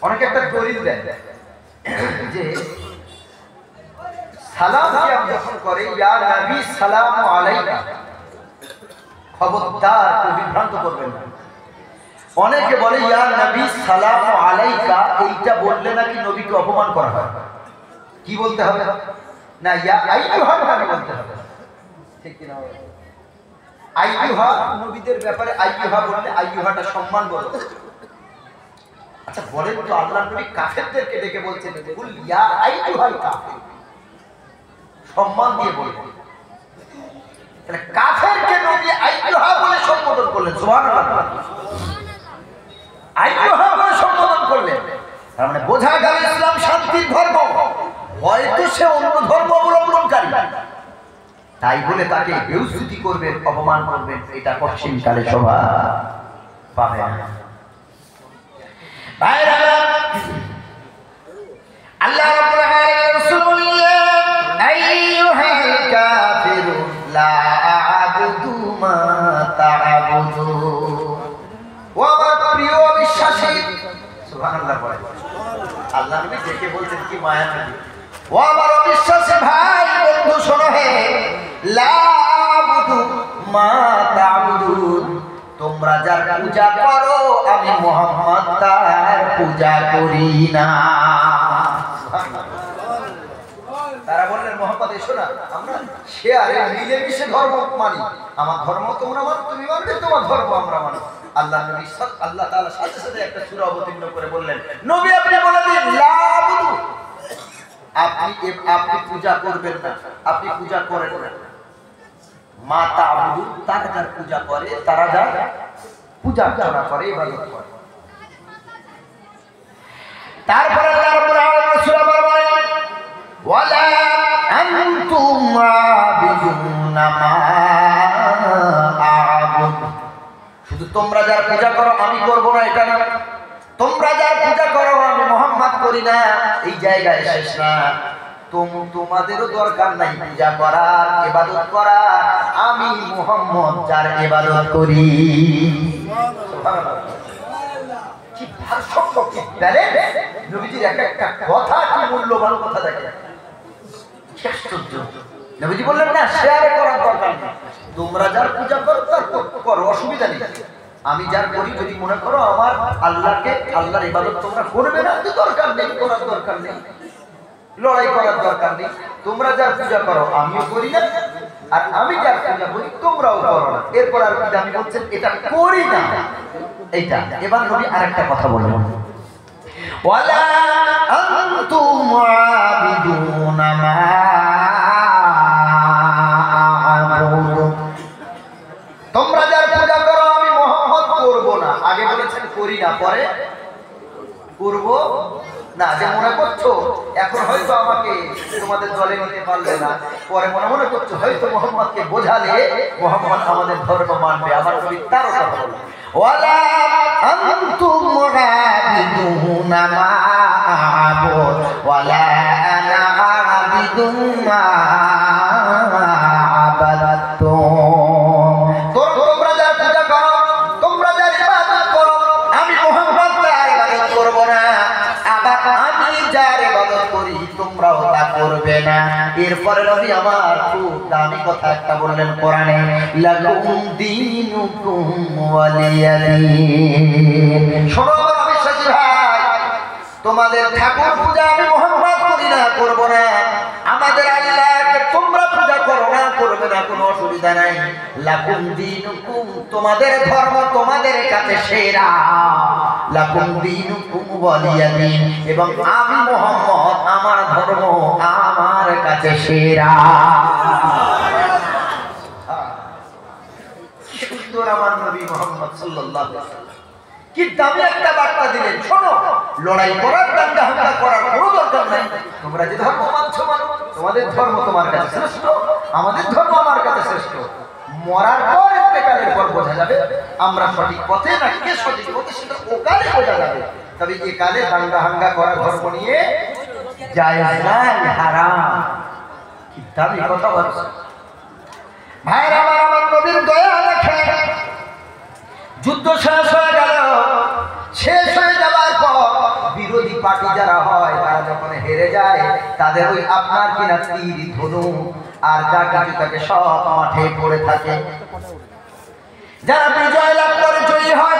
অনেকে একটা দলিল দেন যে সালাম যখন করে, ইয়া নবী সালামু আলাইকা, খবরদার কেউ বিভ্রান্ত করবেন না। অনেকে বলে ইয়া নবী সালামু আলাইকা, এইটা বললে নাকি নবীকে অপমান করা হয়। কি বলতে হবে? না, ইয়া আইয়ুহা নবী বলতে হবে, ঠিক কি না? আইয়ুহা নবীদের ব্যাপারে আইয়ুহা বললে আইয়ুহাটা সম্মান বলে। আচ্ছা বলেন তো, আল্লাহ নবী কাফেরদেরকে ডেকে বলছেন কুল ইয়া আইয়ুহাল কাফির, সম্মান দিয়ে বলবেন। তাহলে কাফেরকে নবী আইয়ুহা বলে সম্বোধন করলেন, সুবহানাল্লাহ। আইয়ুহা বলে সম্বোধন করলেন, তার মানে বোঝা গেল ইসলাম শান্তির ধর্ম, হয়তো সে অন্য ধর্ম অবলম্বনকারী, তাই বলে তাকে বেউজ্জতি করবেন, অপমান করবেন, এটা পশ্চিমকালে শোভা পাবে না। ভাইরা, আল্লাহ রাব্বুল আলামিন রাসূল বলেন, আইয়ুহাল কাফিরুন লা আ'বুদু মা তা'বুদুন। ও আমার প্রিয় বিশ্বাসী, সুবহানাল্লাহ বলে। আল্লাহ নবী দেখে বলছেন, কি মায়া নবী। ও আমার অবিশ্বাসী ভাই বন্ধু, শোনো হে, লা আ'বুদু মা তা'বুদুন, তোমরা যার পূজা করো আমি মুহাম্মদ তার পূজা করি না। তারা বললেন, মুহাম্মদ এসো না, আমরা শেয়ারে মিলেমিশে ধর্ম মানি, আমার ধর্ম তোমরা মানো, তুমি মানবে তোমার ধর্ম আমরা মানি। আল্লাহ নবী আল্লাহ তাআলা সাথে সাথে একটা সূরা অবতীর্ণ করে বললেন, নবী আপনি বলে দিন লা আ'বুদু আপনি পূজা করবেন না, আপনি পূজা করেন না। মা তা'বুদু, তারা যার পূজা করে, তারা যার পূজা অর্চনা করে, ইবাদত করে। তারপরে আল্লাহ রাব্বুল আলামিন সূরা বলেন ওয়ালা আনতুম আবিদুনা মা আ'বুদ, শুধু তোমরা যার পূজা করো আমি করব না এটা না, তোমরা যার পূজা করো আমি মুহাম্মদ করি না, এই জায়গায় শেষ না। তোমাদেরও দরকার নাই পূজা করার, ইবাদত করার, আমি মুহাম্মদ যার ইবাদত করি। সুবহানাল্লাহ, কি ভারসাম্য, কি ব্যালেন্স! নবীজির একটা কথা, কি মূল্যবান কথা দেখেন, আশ্চর্য। নবীজি বললেন না শেয়ারে করার দরকার নেই, তোমরা যার পূজা করো তার করো, অসুবিধা নেই। আমি যার করি, যদি মনে করো আমার আল্লাহকে, আল্লাহর ইবাদত তোমরা করবে না, তো দরকার নেই, করার দরকার নেই, লড়াই করার দরকার নেই। তোমরা যার পূজা করো আমিও করি না, আর আমি যার পূজা করি তোমরাও করো না। এরপর আর কি দামি বলছেন এটা করি না, এইটা। এবার নবী আরেকটা কথা বললেন ওয়ালা আনতুম আবিদুনা মা আ'বুদু, তোমরা যার পূজা করো আমি মুহাম্মদ করব না। আগে বলেছেন করি না, পরে করব না। যে মনে করছো এখন হয়তো আমাকে তোমাদের দলে নিতে পারলে না, পরে মনে করছো হয়তো মুহাম্মদকে বোঝালে মুহাম্মদ আমাদের ধর্ম মানবে। আমার নবী তারও কথা বলে ওয়ালা আনতুম আবিদুনা মা আ'বুদ ওয়ালা আনা আবিদুম মা আবাদতুম, তোমরা যার পূজা করো, তোমরা যার ইবাদত করো, আমি মুহাম্মদ তার ইবাদত করব না, আবার আমি যার ইবাদত করি তোমরাও তা করবে না। এরপরে নবী আমার খুব দামি কথা একটা বললেন কোরআনে, লাকুম দীনুকুম ওয়ালিয়া দীন। শোনো বিশ্বাসী ভাই, তোমাদের ঠাকুর পূজা আমি মুহাম্মদ করি না, করব না। আমাদের আল্লাহকে তোমরা পূজা করো না, করবে না, কোনো অসুবিধা নাই। লাকুম দীনুকুম, তোমাদের ধর্ম তোমাদের কাছে সেরা। লাকুম দীনুকুম ওয়ালিয়া দীন, এবং আমি মুহাম্মদ আমার ধর্ম আমার কাছে সেরা। সুন্দর আমার নবী মুহাম্মদ সাল্লাল্লাহু আলাইহি ওয়াসাল্লাম কি দামি একটা বার্তা দিলেন। শোনো, লড়াই করার, দাঙ্গা হামলা করার কোনো দরকার নাই। তোমরা যে ধর্ম মানছো মানো, তোমাদের ধর্ম তোমার কাছে শ্রেষ্ঠ, আমাদের ধর্ম আমার কাছে শ্রেষ্ঠ। মরার পর, ইন্তেকালের পর বোঝা যাবে আমরা সঠিক পথে না কে সঠিক পথে, সেটা ওকালে বোঝা যাবে। তবে একালে দাঙ্গা হাঙ্গা করা ধর্ম নিয়ে জায়েজ নাই, হারাম। কি দামি কথা বলছে ভাইরা আমার, আমার নবীর দয়া দেখেন। যুদ্ধ শেষ হয়ে গেল, শেষ হয়ে যাওয়ার পর বিরোধী পার্টি যারা হয় তারা যখন হেরে যায়, তাদের ওই আপনার কিনা তীর, ধনুক আর যা কিছু থাকে সব মাঠে পড়ে থাকে। যারা বিজয় লাভ করে, জয়ী হয়,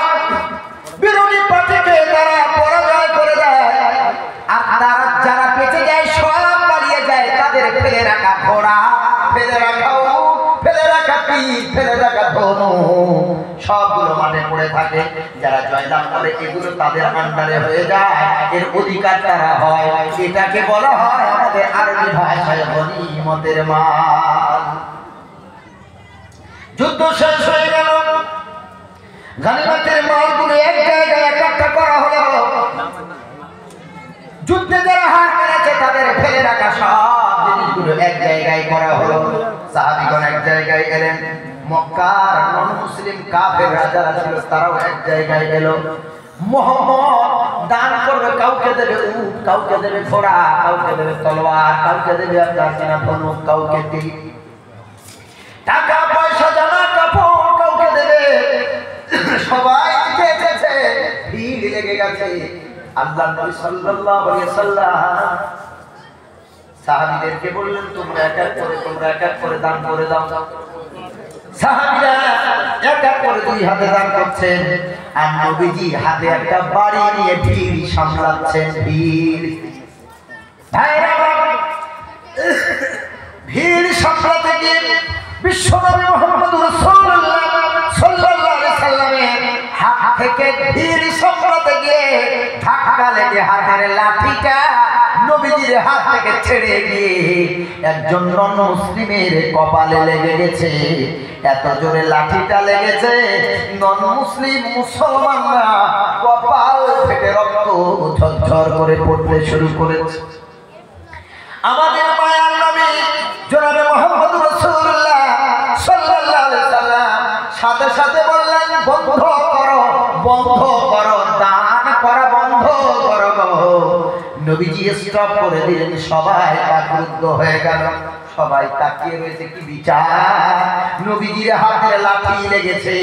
বিরোধী পার্টিকে তারা পরাজয় করে দেয়। আর তারা যারা বেঁচে যায় সব পালিয়ে যায়। তাদের ফেলে রাখা ঘোড়া, ফেলে রাখা ফেলে রাখা তীর, ফেলে রাখা ধনুক সবগুলো মাঠে পড়ে থাকে। যারা জয়লাভ করে এগুলো তাদের আন্ডারে হয়ে যায়, এর অধিকার তারা হয়। এটাকে বলা হয় আমাদের আরবি ভাষায় গনিমতের মাল। যুদ্ধ শেষ হয়ে গেল, গনিমতের মালগুলো এক জায়গায় একত্র করা হলো। যুদ্ধে যারা হার মেরেছে তাদের ফেলে রাখা সব জিনিসগুলো এক জায়গায় করা হলো। সাহাবীগণ এক জায়গায় এলেন, মক্কার নন মুসলিম কাফের রাজারা ছিল তারাও এক জায়গায় এলো। মুহাম্মদ দান করবে, কাউকে দেবে উট, কাউকে দেবে ঘোড়া, কাউকে দেবে তলোয়ার, কাউকে দেবে আপনার কিনা ধনুক, কাউকে তীর, টাকা পয়সা, জামা কাপড় কাউকে দেবে। সবাই দেখেছে, ভিড় লেগে গেছে। আল্লাহ নবী সাল্লাল্লাহু আলাইহি ওয়াসাল্লাম সাহাবীদেরকে বললেন তোমরা এক এক করে দান করে দাও। সাহাবীরা এক এক করে দুই হাতে দান করছেন, আর নবীজি হাতে একটা বাড়ি নিয়ে ভিড় সামলাচ্ছেন। ভিড় সামলাতে গিয়ে বিশ্বনবী মুহাম্মদ রাসূলুল্লাহ সাল্লাল্লাহু আলাইহি সাল্লামের হাত থেকে ভিড় সামলাতে গিয়ে ধাক্কা লেগে হাতের লাঠিটা নবীজি নবীজির হাত থেকে ছেড়ে গিয়ে একজন নন মুসলিমের কপালে লেগে গেছে। এত জোরে লাঠিটা লেগেছে, নন মুসলিম মুসলমানরা কপাল ফেটে রক্ত ঝরঝর করে পড়তে শুরু করেছে। আমাদের মায়ার নবী জনাবে মুহাম্মদ রাসূলুল্লাহ সাল্লাল্লাহু আলাইহি সাল্লাম সাথে সাথে বললেন, বন্ধ করো, দান করা বন্ধ করো। নবীজি স্টপ করে দিলেন। সবাই বাকরুদ্ধ হয়ে গেল, সবাই তাকিয়ে রয়েছে কি বিচার। নবীজির হাতে লাঠি লেগেছে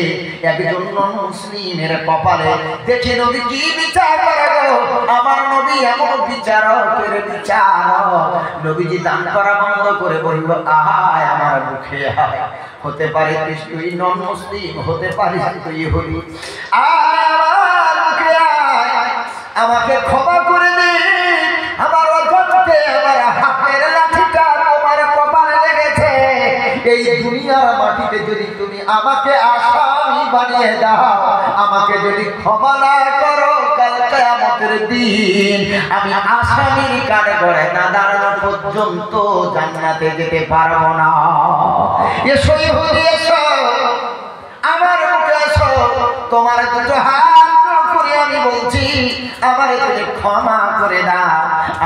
একজন মুসলিমের কপালে। দেখে নবী কি বিচার করে গো, আমার নবী এমন বিচারকের বিচারক। নবীজি দান করা বন্ধ করে বলল, আয় আমার মুখে আয়। হতে পারে তুই নন মুসলিম, হতে পারে তুই ইহুদি, আয় মুখে আয়, আমাকে ক্ষমা করে দে। আমার অজান্তে আমার হাতের লাঠিটা তোমার কপালে লেগেছে। এই দুনিয়ার মাটিতে যদি তুমি আমাকে আসামি বানিয়ে দাও, আমাকে যদি ক্ষমা না করো, কাল কিয়ামতের দিন আমি আসামির কাঠগড়ে না দাঁড়ানো পর্যন্ত জান্নাতে যেতে পারবো না। এসো ইহুদি, এসো আমার মুখে এসো, তোমার দুটো হাত করে আমি বলছি, আমার তুমি ক্ষমা করে দাও।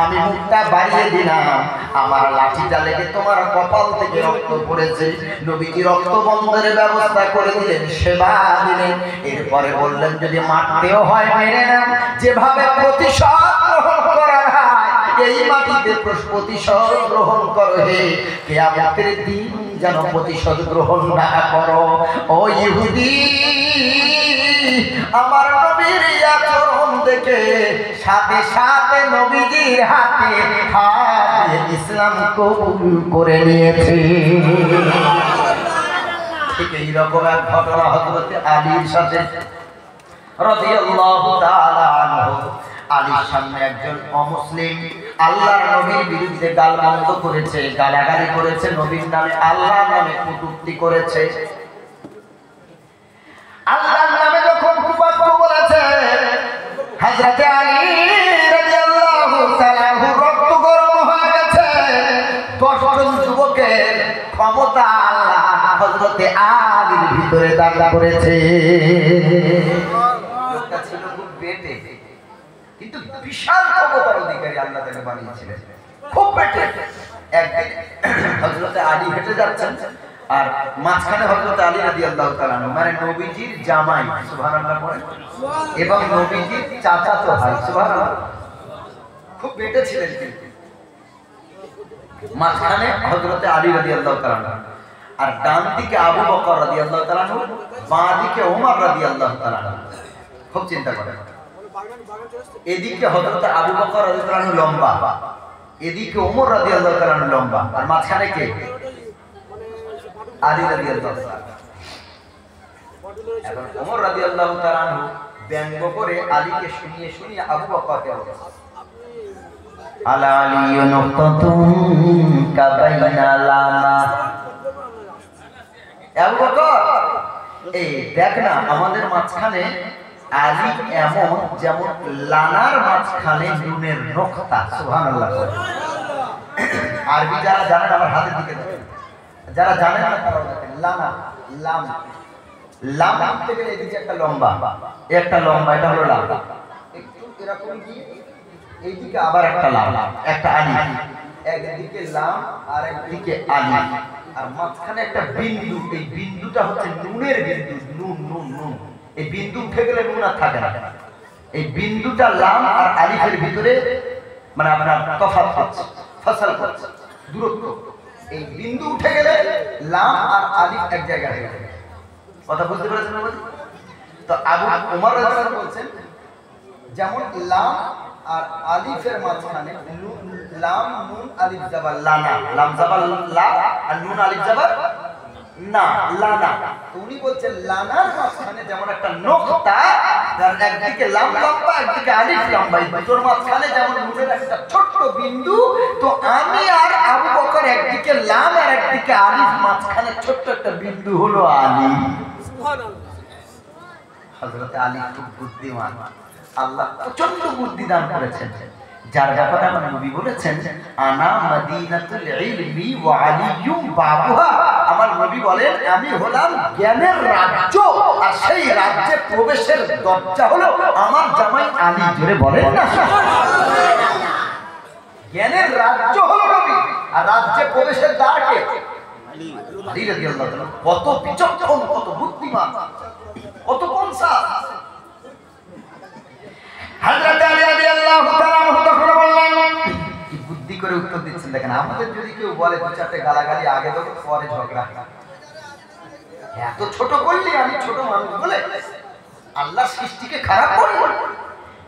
আমি মুখটা বাড়িয়ে দিলাম, আমার লাঠিটা লেগে তোমার কপাল থেকে রক্ত পড়েছে। নবীজি রক্ত বন্ধের ব্যবস্থা করে দিলেন, সেবা দিলেন। এরপরে বললেন, যদি মারতেও হয় মেরে না, যেভাবে প্রতিশোধ গ্রহণ করা হয় এই মাটিতে প্রতিশোধ গ্রহণ করো। হে কিয়ামতের দিন যেন প্রতিশোধ গ্রহণ না করো। ও ইহুদি, আমার নবীর আচরণ দেখে সাথে সাথে নবীজির হাতে হাত দিয়ে ইসলাম কবুল করে নিয়েছে। ঠিক এইরকম এক ঘটনা হযরত আলীর সাথে রাদিয়াল্লাহু তাআলা আনহু। আলীর সামনে একজন অমুসলিম আল্লাহর নবীর বিরুদ্ধে গালমন্দ করেছে, গালাগালি করেছে, নবীর নামে আল্লাহর নামে কটূক্তি করেছে। আল্লাহর নামে যখন কুবাক্য বলেছে, হযরত আলী রাদিয়াল্লাহু তাআলা রক্ত গরম হয়ে গেছে। 10 জন যুবকের ক্ষমতা আল্লাহ হযরত আলীর ভিতরে দান করেছে। লোকটা ছিল খুব বেটে, কিন্তু বিশাল ক্ষমতার অধিকারী আল্লাহ তাকে বানিয়েছিলেন, খুব বেটে। একদিন হযরত আলী হেঁটে যাচ্ছেন, আর মাঝখানে হযরত আলী রাদিয়াল্লাহু তাআলা মানে নবীজির জামাই, সুবহানাল্লাহ বলেন, এবং নবীজির চাচাতো ভাই, সুবহানাল্লাহ, খুব বেটে ছিলেন। কিন্তু মাঝখানে হযরত আলী রাদিয়াল্লাহু তাআলা, আর ডান দিকে আবু বকর রাদিয়াল্লাহু তাআলা, বাঁ দিকে ওমর রাদিয়াল্লাহু তাআলা। খুব চিন্তা করেন, এদিকে হযরত আবু বকর রাদিয়াল্লাহু তাআলা লম্বা, এদিকে ওমর রাদিয়াল্লাহু তাআলা লম্বা, আর মাঝখানে কে? আলী রাদিয়াল্লাহু তাআলা। এখন ওমর রাদিয়াল্লাহু তাআলা ব্যঙ্গ করে আলীকে শুনিয়ে শুনিয়ে আবু বকরকে বলে, আলা আলিয়ু নুকতাতুন কাবাইনা লানা। আবু বকর, এই দেখ না, আমাদের মাঝখানে আলী এমন যেমন লানার মাঝখানে নুনের নকতা। সুবহানাল্লাহ। আরবি যারা জানেন আমার হাতের দিকে দেখেন, যারা জানেন না তারা দেখেন, লানা, লাম, লাম বলতে গেলে এদিকে একটা লম্বা, একটা লম্বা, এটা হলো লাম। একটু এরকম দিয়ে এইদিকে আবার একটা লাম, একটা আলী, একদিকে লাম আর একদিকে আলী, আর মাঝখানে একটা বিন্দু। এই বিন্দুটা হচ্ছে নুনের বিন্দু, নুন নুন নুন। এই বিন্দু উঠে গেলে নুন আর থাকে না। এই বিন্দুটা লাম আর আলিফের ভিতরে মানে আপনার তফাৎ হচ্ছে, ফসল হচ্ছে, দূরত্ব। এই বিন্দু উঠে গেলে লাম আর আলিফ এক জায়গায় হয়ে যাবে। কথা বুঝতে পেরেছেন? তো আবু ওমর রাদিয়াল্লাহু বলছেন, যেমন লাম আর আলিফের মাঝখানে লাম নুন আলিফ জাবার লানা, লাম জাবার লা আর নুন আলিফ জাবার না, লানা। উনি বলছেন লানার মাঝখানে যেমন একটা নকতা, যার একদিকে লাম লম্বা একদিকে আলিফ লম্বা, এই দুটোর মাঝখানে যেমন নুনের একটা ছোট্ট বিন্দু, তো আমি আর আবু বকর একদিকে লাম আর একদিকে আলিফ, মাঝখানে ছোট্ট একটা বিন্দু হলো আলী। সুবহানাল্লাহ। হযরত আলী খুব বুদ্ধিমান, আল্লাহ প্রচন্ড বুদ্ধি দান করেছেন। যার ব্যাপারে আমার নবী বলেছেন আনা মাদিনাতুল ইলমি ওয়া আলিয়্যুম বাবুহা। আমার নবী বলেন আমি হলাম জ্ঞানের রাজ্য, আর সেই রাজ্যে প্রবেশের দরজা হলো আমার জামাই আলী। জোরে বলেন না। জ্ঞানের রাজ্য হলো নবী, আর রাজ্যে প্রবেশের দ্বার কে? আলী রাদিয়াল্লাহু তাআলা। কত বিচক্ষণ, কত বুদ্ধিমান, কত কনসাস। হযরত আলী রাদিয়াল্লাহু তাআলা তখন বললেন, কি বুদ্ধি করে উত্তর দিচ্ছেন দেখেন। আমাদের যদি কেউ বলে দু চারটে গালাগালি আগে দেবো, পরে ঝগড়া, এত ছোট করলি, আমি ছোট মানুষ বলে আল্লাহ সৃষ্টিকে খারাপ করব।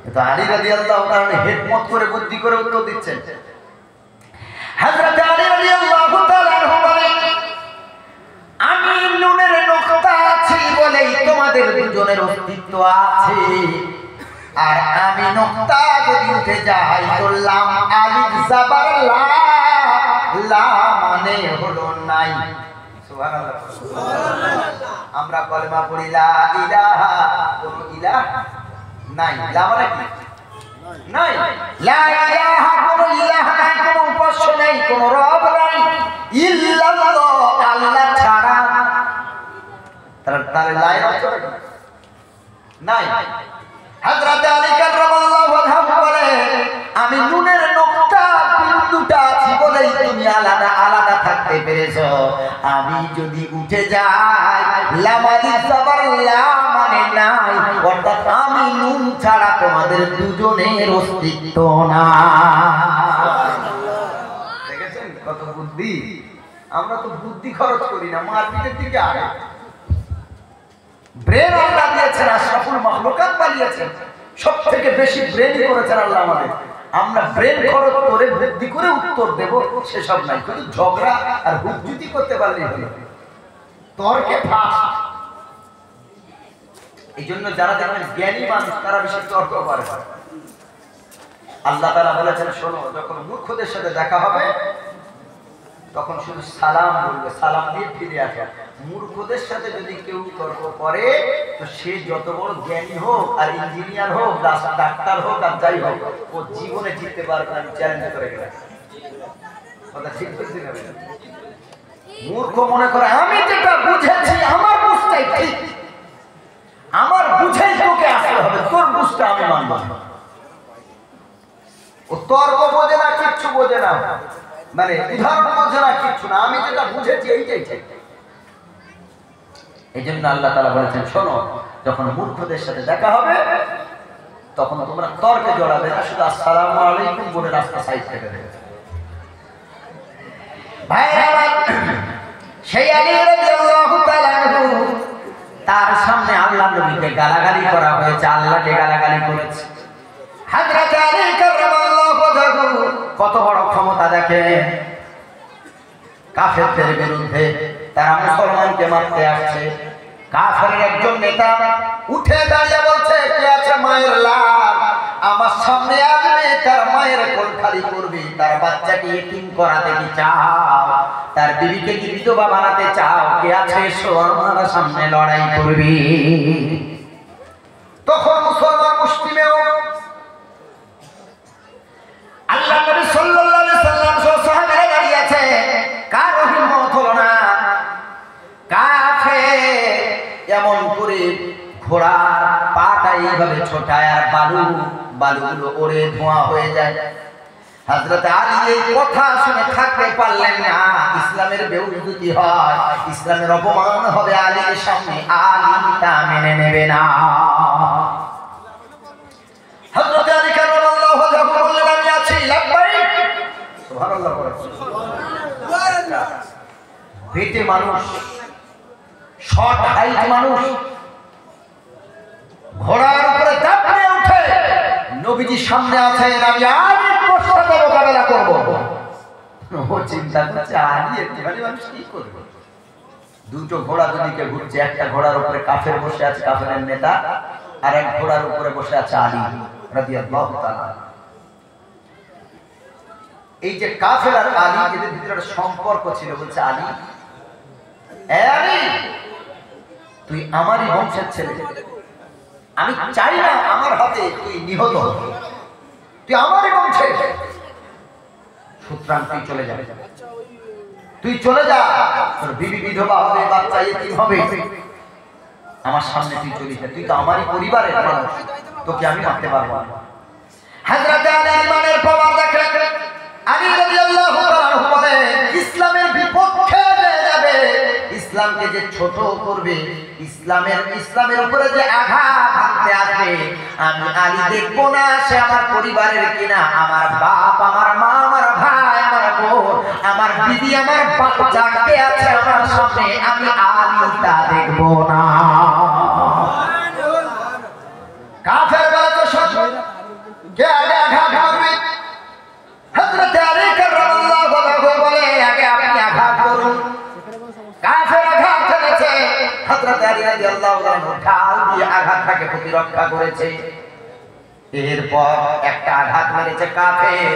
কিন্তু আলী রাদিয়াল্লাহু তাআলা হিকমত করে বুদ্ধি করে উত্তর দিচ্ছেন। হযরত আলী রাদিয়াল্লাহু তাআলা বলেন, আমি নুনের নোকতা আছি বলেই তোমাদের দুজনের অস্তিত্ব আছে, আর আমি নোকতা যদি উঠে যাই তো লাম আলিফ জাবার লা, লা মানে হলো নাই। সুবহানাল্লাহ, সুবহানাল্লাহ। আমরা কলেমা পড়ি লা ইলাহা, কোন ইলাহ নাই, লা মানে কি? নাই। লা ইলাহা, কোন ইলাহ নাই, কোন উপাস্য নাই, কোন রব নাই, ইল্লাল্লাহ, আল্লাহ ছাড়া। তাহলে লা অর্থ নাই। হযরত আলী কাররামাল্লাহু ওয়াজহাহু বলে, আমি নুনের নোকতা বিন্দুটা আছি বলেই তুমি আলাদা আলাদা থাকতে পেরেছো। আমি যদি উঠে যাই, লাম আলিফ জাবার লা মানে নাই, অর্থাৎ আমি নুন ছাড়া তোমাদের দুজনের অস্তিত্ব না। দেখেছেন কত বুদ্ধি। আমরা তো বুদ্ধি খরচ করি না, মারপিটের দিকে আগে। ব্রেন আল্লাহ দিয়েছেন, আশরাফুল মাখলুকাত বানিয়েছেন, সবথেকে বেশি ব্রেন করেছেন আল্লাহ আমাদের। আমরা ব্রেন খরচ করে বুদ্ধি করে উত্তর দেব সেসব নাই, শুধু ঝগড়া আর হুজ্জুতি করতে পারলেই হলো, তর্কে ফাঁস। এই জন্য যারা দেখবেন জ্ঞানী মানুষ তারা বেশি তর্ক করে। আল্লাহ তাআলা বলেছেন, শোনো, যখন মূর্খদের সাথে দেখা হবে তখন শুধু সালাম বলবে, সালাম দিয়ে ফিরে আসে। মূর্খদের সাথে যদি কেউ তর্ক করে তো সে যত বড় জ্ঞানী হোক আর ইঞ্জিনিয়ার হোক, ডাক্তার হোক আর যাই হোক, ও জীবনে জিততে পারবে না। আমি চ্যালেঞ্জ করে গেলাম, কথা ঠিক বুঝতে হবে। মূর্খ মনে করে আমি যেটা বুঝেছি আমার বুঝটাই ঠিক, আমার বুঝেই তোকে আসতে হবে, তোর বুঝটা আমি মানব না। ও তর্ক বোঝে না, কিচ্ছু বোঝে না, মানে উদাহরণ বোঝে না, কিচ্ছু না, আমি যেটা বুঝেছি এইটাই ঠিক। এই জন্য আল্লাহ তাআলা বলেছেন, শোনো, যখন মূর্খদের সাথে দেখা হবে তখন তোমরা তর্কে জড়াবে না, শুধু আসসালামু আলাইকুম বলে রাস্তা সাইড থেকে দেবে। ভাইরা, সেই আলী রাদিয়াল্লাহু তাআলা আনহু, তার সামনে আল্লাহ নবীকে গালাগালি করা হয়েছে, আল্লাহকে গালাগালি করেছে। হযরত আলী কাররামাল্লাহু ওয়াজহাহু কত বড় ক্ষমতা দেখেন। কাফেরদের বিরুদ্ধে তারা মুসলমানকে মারতে আসছে। কাফেরের একজন নেতা উঠে দাঁড়িয়ে বলছে, কে আছে মায়ের লাল, আমার সামনে আসবে, তার মায়ের কোল খালি করবে, তার বাচ্চাকে ইতিম করাতে কি চাও, তার বিবিকে কি বিধবা বানাতে চাও, কে আছে এসো আমার সামনে লড়াই করবি। তখন মুসলমান মুসলিমেও আল্লাহ নবী সাল্লাল্লাহু আলাইহি সাল্লাম সহ সাহাবীরা দাঁড়িয়ে আছে, কারো হিম্মত হলো না। কাফের এমন করে ঘোড়ার পাটা এইভাবে ছোটায় আর বালুগুলো ওড়ে ধোঁয়া হয়ে যায়। হযরত আলী এই কথা শুনে থাকতে পারলেন না। ইসলামের বেইজ্জতি হয়, ইসলামের অপমান হবে আলীর সামনে, আলী তা মেনে নেবে না। হযরত আলী কাররামাল্লাহু ওয়াজহাহু বললেন, আমি আছি, লাব্বাইক। সুবহানাল্লাহ, সুবহানাল্লাহ। পেটে মানুষ, শর্ট হাইট মানুষ, ঘোড়ার উপরে দাঁড়িয়ে উঠে নবীজি সামনে আছেন, আমি আলীর সাথে মোকাবেলা করব। ও চিন্তা করছে, আলী একটুখানি মানুষ কি করবে? দুটো ঘোড়া দুদিকে ঘুরছে, একটা ঘোড়ার উপরে কাফের বসে আছে, কাফেরের নেতা, আর এক ঘোড়ার উপরে বসে আছে আলী রাদিয়াল্লাহু তাআলা। এই যে কাফের আর আলী, এদের ভিতরে একটা সম্পর্ক ছিল। বলছে, আলী, আলী, তুই আমারই বংশের ছেলে, আমি চাই না আমার হাতে তুই নিহত, তুই তুই আমারই বংশে, সুতরাং তুই চলে যা, তুই চলে যা, তোর বিবি বিধবা হবে, বাচ্চা ইতিম হবে, আমার সামনে তুই চলে যা, তুই তো আমারই পরিবারের মানুষ, তোকে আমি মারতে পারবো না। হযরত আলী ইমানের পাওয়ার দেখে আলী রাদিয়াল্লাহু তাআলা আনহু বলে, ইসলামের বিপক্ষে যাবে, ইসলামকে যে ছোট করবে, ইসলামের উপরে যে আঘাত হানতে আসবে, আমি আলী দেখবো না সে আমার পরিবারের কিনা, আমার বাপ, আমার মা, আমার ভাই, আমার বোন, আমার বিবি, আমার বাচ্চা কে আছে আমার সামনে, আমি আলী তা দেখবো না। কাফের বলে তো সত্য, কে আগে আঘাত করবে? হযরত আলী কাররামাল্লাহু ওয়াজহু বলে, আগে আপনি আঘাত করুন। কাফের আঘাত করেছে, হযরত আলী রাদিয়াল্লাহু আনহু ঢাল দিয়ে আঘাতটাকে প্রতিরক্ষা করেছে। এরপর একটা আঘাত মেরেছে কাফের,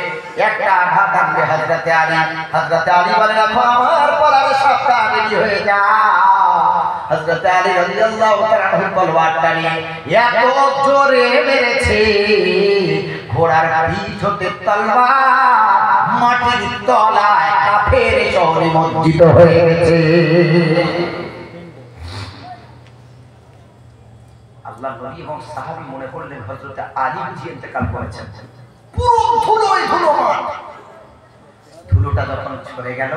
একটা আঘাত আনবে হযরত আলী। হযরত আলী বলেন, এখন আমার পলার সবটা রেডি হয়ে যা। হযরত আলী রাদিয়াল্লাহু তাআলা আনহু তলোয়ারটা নিয়ে এত জোরে মেরেছে, ঘোড়ার পিঠ হতে তলোয়ার মাটির তলায় কাফের শহরে মজ্জিত হয়ে গেছে। আল্লাহ নবী এবং সাহাবী মনে করলেন হযরত আলী বুঝি ইন্তেকাল করেছেন। পুরো ধুলোয় ধুলোময়। ধুলোটা যখন সরে গেল,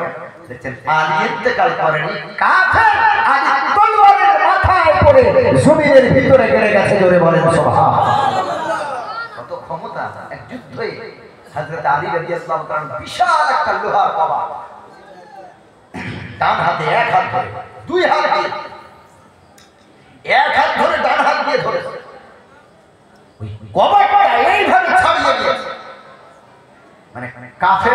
দেখছেন আলী ইন্তেকাল করেনি, কাফের আলী তলোয়ারের মাথায় পড়ে জমিনের ভিতরে গেড়ে গেছে। জোরে বলেন সুবহানাল্লাহ। কত ক্ষমতা এক যুদ্ধে। হযরত আলী রাদিয়াল্লাহু তাআলা বিশাল একটা লোহার কবাব, ডান হাতে এক হাত ধরে, দুই হাত দিয়ে এক হাত ধরে ডান হাত দিয়ে ধরেছে, ওই কবাবটা এইভাবে ছাড়িয়ে দিয়েছে, মানে কাফের